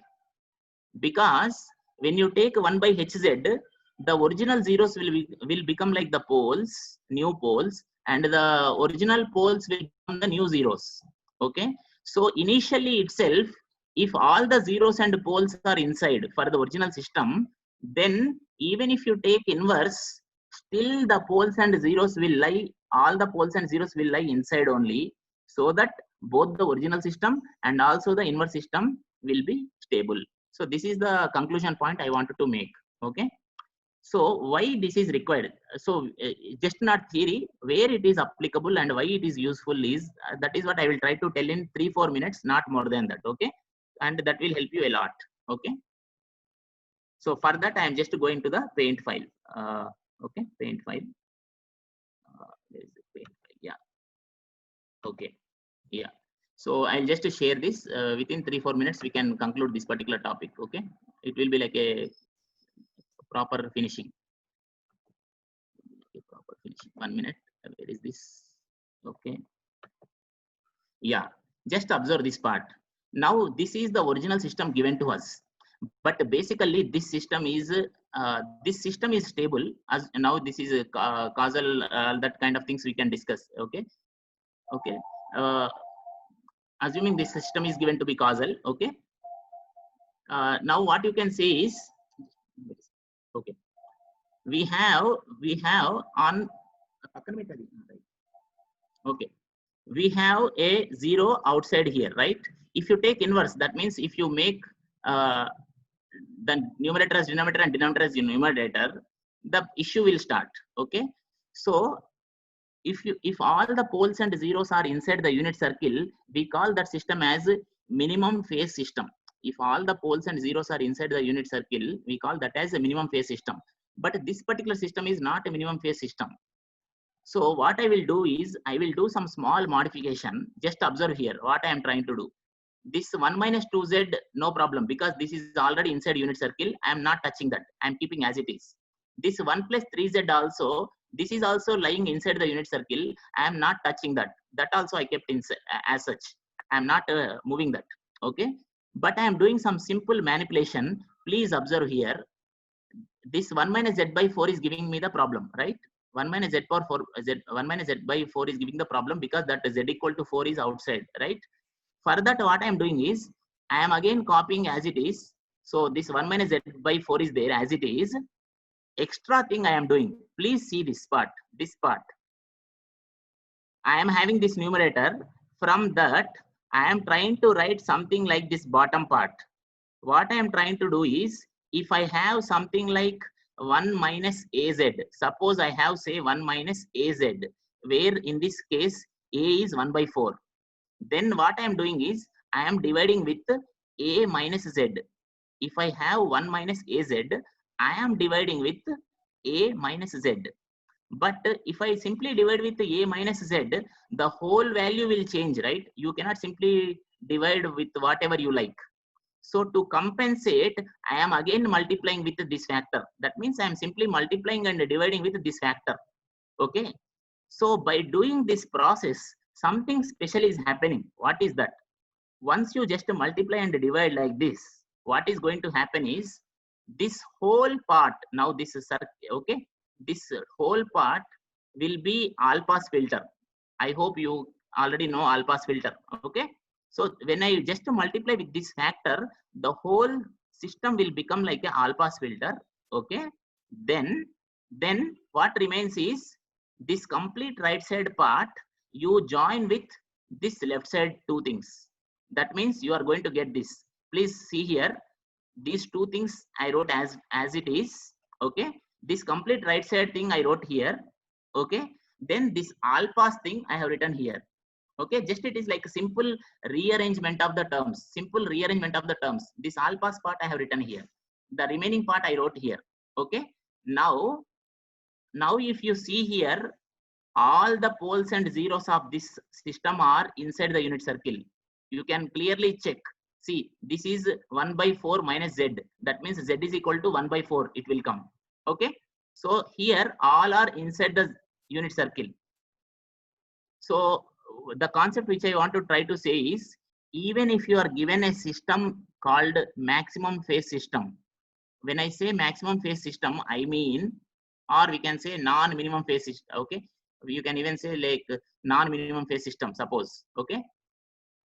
Because when you take 1 by hz, the original zeros will become like the poles, new poles, and the original poles will become the new zeros. Okay, so initially itself, if all the zeros and poles are inside for the original system, then even if you take inverse, still the poles and zeros will lie, all the poles and zeros will lie inside only, so that both the original system and also the inverse system will be stable. So this is the conclusion point I wanted to make. Okay, so why this is required? So just not theory, where it is applicable and why it is useful is that is what I will try to tell in 3-4 minutes, not more than that. Okay, and that will help you a lot. Okay, so for that I am just going to the paint file. Okay, paint file. There is a paint file. Yeah. Okay. Yeah. So I'll just share this within 3-4 minutes. We can conclude this particular topic. Okay. It will be like a proper finishing. Okay, proper finishing. 1 minute. Where is this? Okay. Yeah. Just observe this part. Now this is the original system given to us, but basically this system is stable. As now this is a causal that kind of things we can discuss. Okay. Okay. Assuming this system is given to be causal. Okay. Now what you can say is, okay, we have on, okay, we have a 0 outside here, right? If you take inverse, that means if you make the numerator as denominator and denominator as numerator, the issue will start. Okay. So if all the poles and zeros are inside the unit circle, we call that system as minimum phase system. If all the poles and zeros are inside the unit circle, we call that as a minimum phase system. But this particular system is not a minimum phase system. So what I will do is, I will do some small modification. Just observe here what I am trying to do. This 1 minus 2z, no problem, because this is already inside unit circle. I am not touching that. I am keeping as it is. This 1 plus 3z also, this is also lying inside the unit circle. I am not touching that. That also I kept inside as such. I am not moving that. Okay. But I am doing some simple manipulation. Please observe here. This 1 minus z by 4 is giving me the problem, right? 1 minus z power 4, 1 minus z by 4 is giving the problem because that z equal to 4 is outside, right? For that, what I am doing is, I am again copying as it is. So this 1 minus z by 4 is there as it is. Extra thing I am doing, please see this part. I am having this numerator. From that, I am trying to write something like this bottom part. What I am trying to do is, if I have something like 1 minus az, suppose I have say 1 minus az, where in this case a is 1 by 4. Then what I am doing is, I am dividing with a minus z. If I have 1 minus az, I am dividing with a minus z. But if I simply divide with a minus z, the whole value will change, right? You cannot simply divide with whatever you like. So to compensate, I am again multiplying with this factor. That means I am simply multiplying and dividing with this factor. Okay. So by doing this process, something special is happening. What is that? Once you just multiply and divide like this, what is going to happen is, this whole part, now this is, okay, this whole part will be all pass filter. I hope you already know all pass filter. Okay. So when I just multiply with this factor, the whole system will become like a all pass filter. Okay. Then what remains is, this complete right side part, you join with this left side two things. That means you are going to get this. Please see here, these two things I wrote as it is. Okay. This complete right side thing I wrote here. Okay. Then this all pass thing I have written here. Okay. Just it is like a simple rearrangement of the terms. This all pass part I have written here. The remaining part I wrote here. Okay. Now if you see here, all the poles and zeros of this system are inside the unit circle. You can clearly check. See, this is 1 by 4 minus z. That means z is equal to 1 by 4. It will come. Okay. So here all are inside the unit circle. So the concept which I want to try to say is, even if you are given a system called maximum phase system, when I say maximum phase system, I mean, or we can say non-minimum phase system. Okay. You can even say like non-minimum phase system, suppose. Okay.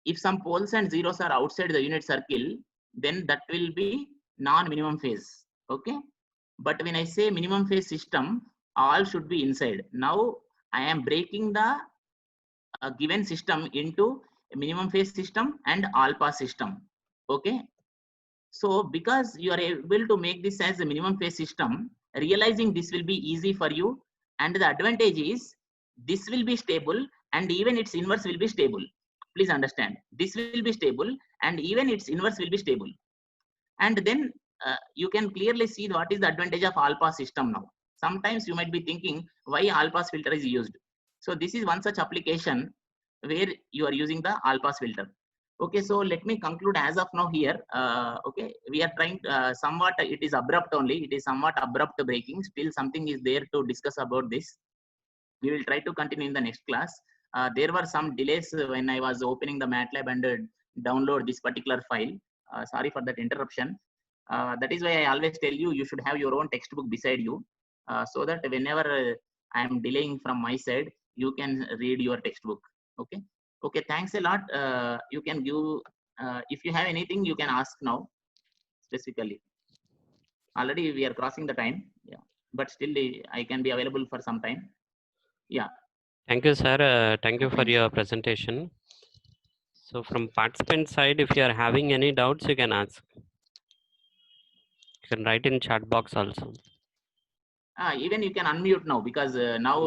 If some poles and zeros are outside the unit circle, then that will be non-minimum phase. Okay. But when I say minimum phase system, all should be inside. Now I am breaking the given system into a minimum phase system and all pass system. Okay. So because you are able to make this as a minimum phase system, realizing this will be easy for you. And the advantage is, this will be stable and even its inverse will be stable. Please understand, this will be stable and even its inverse will be stable. And then you can clearly see what is the advantage of all pass system now. Sometimes you might be thinking why all pass filter is used. So this is one such application. where you are using the all pass filter. Okay, so let me conclude as of now here. Okay, we are trying somewhat, it is abrupt only, it is somewhat abrupt breaking, still something is there to discuss about this. We will try to continue in the next class. There were some delays when I was opening the MATLAB and download this particular file. Sorry for that interruption. That is why I always tell you, you should have your own textbook beside you, so that whenever I am delaying from my side, you can read your textbook. Okay. Okay, thanks a lot. You can give, if you have anything, you can ask now specifically. Already we are crossing the time, yeah, but still I can be available for some time. Yeah. Thank you, sir. Thank you for Thanks. your presentation. So from participant side, if you are having any doubts, you can ask. You can write in chat box also. Even you can unmute now, because now,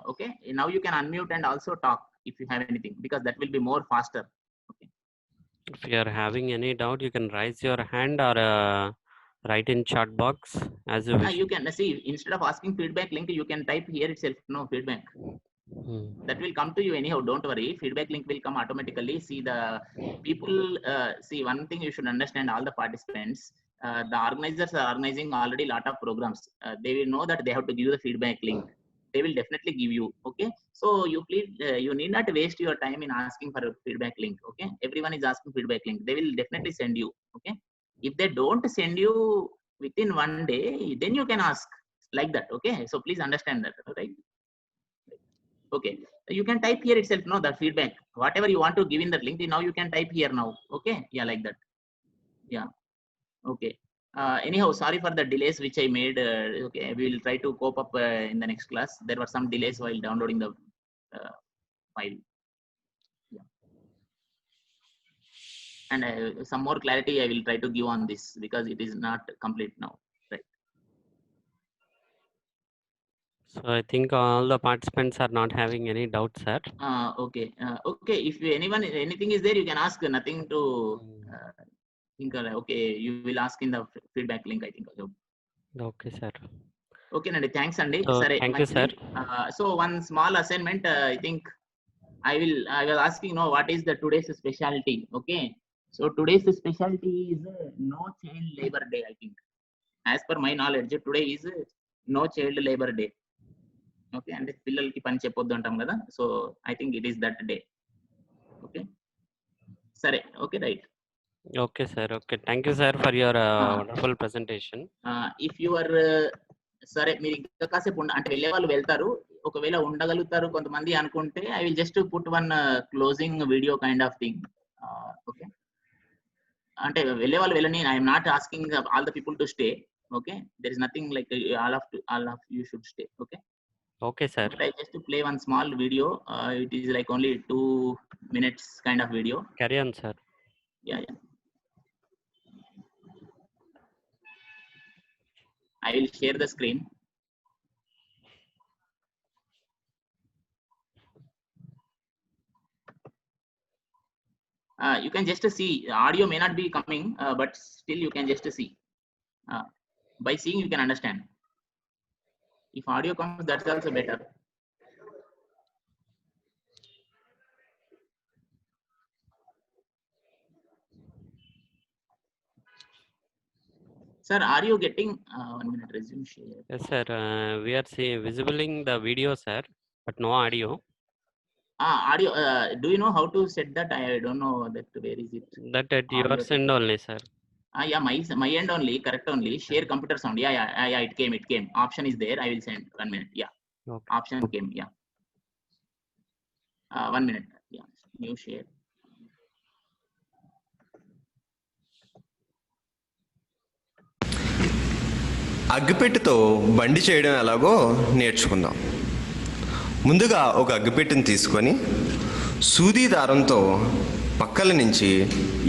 okay, now you can unmute and also talk if you have anything, because that will be more faster. Okay. If you are having any doubt, you can raise your hand or write in chat box as you wish. You can see, instead of asking feedback link, you can type here itself, no feedback. That will come to you anyhow, don't worry. Feedback link will come automatically. See, the people, see, one thing you should understand, all the participants, the organizers are organizing already lot of programs. They will know that they have to give the feedback link. They will definitely give you. Okay, so you please, you need not waste your time in asking for a feedback link. Okay, everyone is asking feedback link. They will definitely send you. Okay, if they don't send you within one day, then you can ask like that. Okay, so please understand that, right? Okay, you can type here itself, no, the feedback, whatever you want to give in the link, now you can type here now. Okay, yeah, like that. Yeah. Okay. Anyhow, sorry for the delays which I made. Okay, we will try to cope up in the next class. There were some delays while downloading the file. Yeah. And some more clarity I will try to give on this, because it is not complete now. Right. So I think all the participants are not having any doubts, sir. Okay. Okay, if anyone, anything is there, you can ask. Nothing to think. Okay, you will ask in the feedback link, I think. Okay, sir. Okay, Nandi, thanks, Andy. So, Sorry, thank you, sir. So one small assignment, I think I was asking, no, what is the today's specialty? Okay, so today's specialty is no child labor day, I think. As per my knowledge, today is no child labor day. Okay, and పిల్లలకి పని చెప్పొద్దు అంటాం కదా, so I think it is that day. Okay, సరే, okay, right. Okay, sir. Okay, thank you, sir, for your wonderful presentation. If you are సరే, మీరు ఇంకా కాసేపు అంటే వెళ్ళే వాళ్ళు వెళ్తారు, ఒకవేళ ఉండగలుగుతారు కొంతమంది అనుకుంటే, I will just put one closing video kind of thing. Okay, అంటే వెళ్ళే వాళ్ళు వెళ్ళని, I am not asking all the people to stay. Okay, there is nothing like all of you should stay. Okay. Okay, sir. But I just play one small video. It is like only 2 minutes kind of video. Carry on, sir. Yeah, yeah. I will share the screen. You can just see, audio may not be coming, but still you can just see. By seeing you can understand. If audio comes, that's also better. Sir, are you getting 1 minute, resume share? Yes, sir. We are visibling the video, sir, but no audio. Audio. Do you know how to set that? I don't know that. Where is it? That at your end only, sir. Yeah, my end only, correct only. Share computer sound. Yeah, it came. Option is there. I will send. 1 minute. Yeah. Okay. Option came. Yeah. 1 minute. Yeah. New share. అగ్గిపెట్టెతో బండి చేయడం ఎలాగో నేర్చుకుందాం. ముందుగా ఒక అగ్గిపెట్టెని తీసుకొని సూది దారంతో పక్కల నుంచి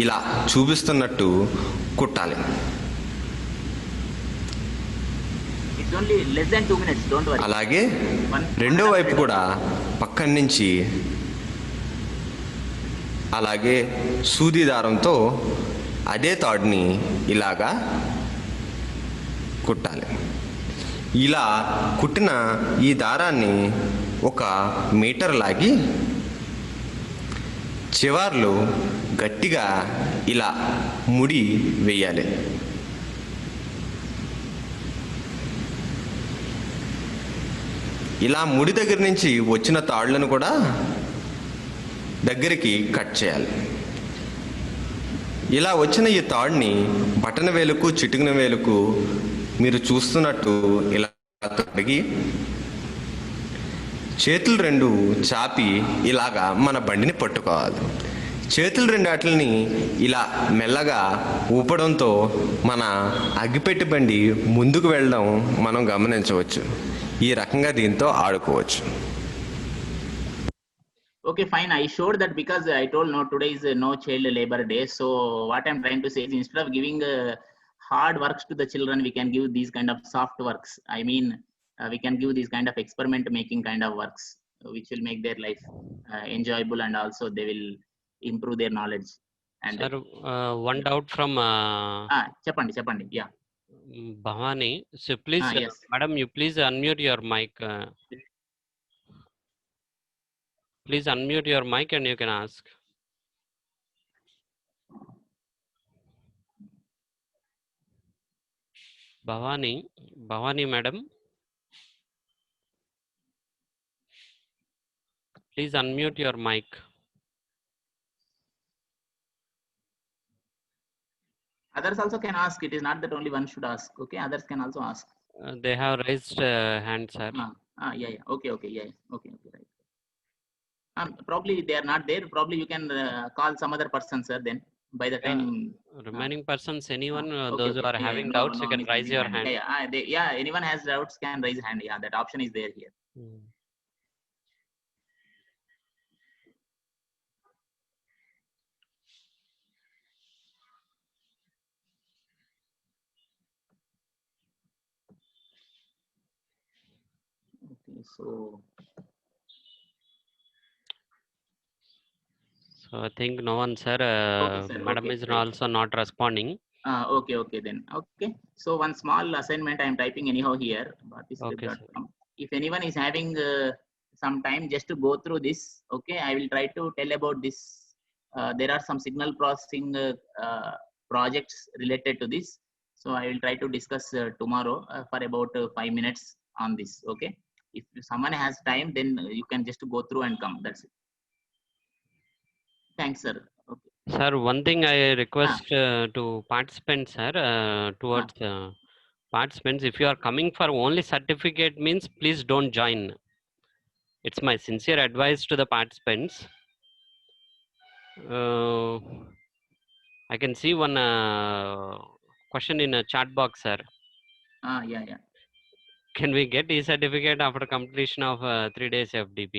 ఇలా చూపిస్తున్నట్టు కుట్టాలి. అలాగే రెండో వైపు కూడా పక్కన నుంచి అలాగే సూది దారంతో అదే తాడుని ఇలాగా కుట్టాలి. ఇలా కుట్టిన ఈ దారాన్ని 1 మీటర్ లాగి చివర్లు గట్టిగా ఇలా ముడి వేయాలి. ఇలా ముడి దగ్గర నుంచి వచ్చిన తాళ్లను కూడా దగ్గరికి కట్ చేయాలి. ఇలా వచ్చిన ఈ తాడుని బటన వేలుకు చిటికిన వేలుకు మీరు చూస్తున్నట్టు ఇలా తొడిగి చేతులు రెండు చాపి ఇలాగా మన బండిని పట్టుకోవాలి. చేతులు రెండు వాటిని ఇలా మెల్లగా ఊపడంతో మన అగ్గిపెట్టి బండి ముందుకు వెళ్ళడం మనం గమనించవచ్చు. ఈ రకంగా దీంతో ఆడుకోవచ్చు. Okay, fine. I showed that because I told no, today is no child labor day. So what I'm trying to say is, instead of giving hard works to the children, we can give these kind of soft works. I mean, we can give these kind of experiment making kind of works, which will make their life enjoyable, and also they will improve their knowledge. And Sir, one doubt from Chapandi, yeah. Bhavani. So please, Yes. madam, you please unmute your mic. Please unmute your mic and you can ask. Bhavani madam. Please unmute your mic. Others also can ask. It is not that only one should ask. Okay, others can also ask. They have raised hand, sir. Yeah. Okay, yeah. Okay, right. Probably they are not there. Probably you can call some other person, sir. Then by the time remaining persons, anyone, okay, those who are having doubts, you can raise your hand. Yeah, anyone has doubts can raise hand. Yeah, that option is there here. Okay, so I think no one, sir. Sir, Madam okay, is right. also not responding. Okay then. Okay, so one small assignment I am typing anyhow here. Okay, if anyone is having some time just to go through this, okay, I will try to tell about this. There are some signal processing projects related to this, so I will try to discuss tomorrow for about 5 minutes on this. Okay, if someone has time, then you can just go through and come. That's it. Thanks, sir. Okay. Sir, one thing I request to participants, sir, towards participants, if you are coming for only certificate means, please don't join. It's my sincere advice to the participants. I can see one question in a chat box, sir. Yeah. Can we get e-certificate after completion of 3 days FDP?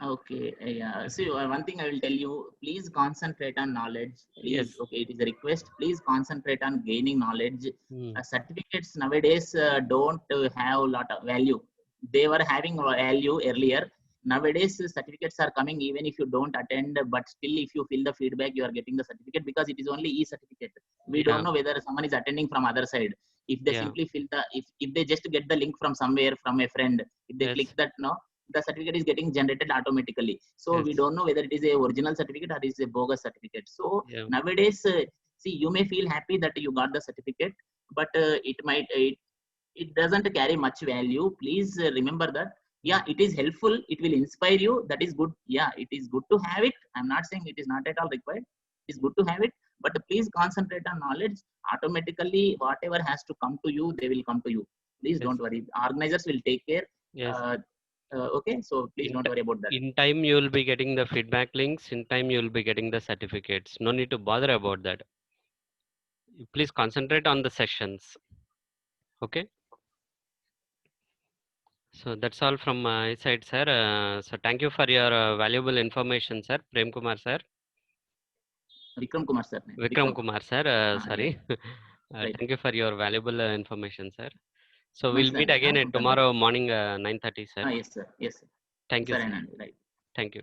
Okay, yeah. See, one thing I will tell you, please concentrate on knowledge. Please, Yes. Okay, it is a request. Please concentrate on gaining knowledge. Certificates nowadays don't have a lot of value. They were having value earlier. Nowadays, certificates are coming even if you don't attend, but still, if you fill the feedback, you are getting the certificate because it is only e-certificate. We don't know whether someone is attending from other side. If they simply fill the, if they just get the link from somewhere, from a friend, if they click that, no, the certificate is getting generated automatically. So we don't know whether it is a original certificate or it is a bogus certificate. So nowadays, see, you may feel happy that you got the certificate, but it doesn't carry much value. Please remember that. Yeah, it is helpful. It will inspire you. That is good. Yeah, it is good to have it. I'm not saying it is not at all required. It's good to have it, but please concentrate on knowledge. Automatically, whatever has to come to you, they will come to you. Please don't worry. Organizers will take care. Okay, so please don't worry about that. In time, you will be getting the feedback links. In time, you will be getting the certificates. No need to bother about that. Please concentrate on the sessions. Okay. So that's all from my side, sir. So thank you for your valuable information, sir. Prem Kumar, sir. Vikram Kumar, sir. Vikram Kumar, sir. Sorry. Yeah. Right. Thank you for your valuable information, sir. So we'll sir. meet again at tomorrow morning 9:30, sir. Yes, sir. Yes, sir. Thank you, Sir, sir. right. Thank you.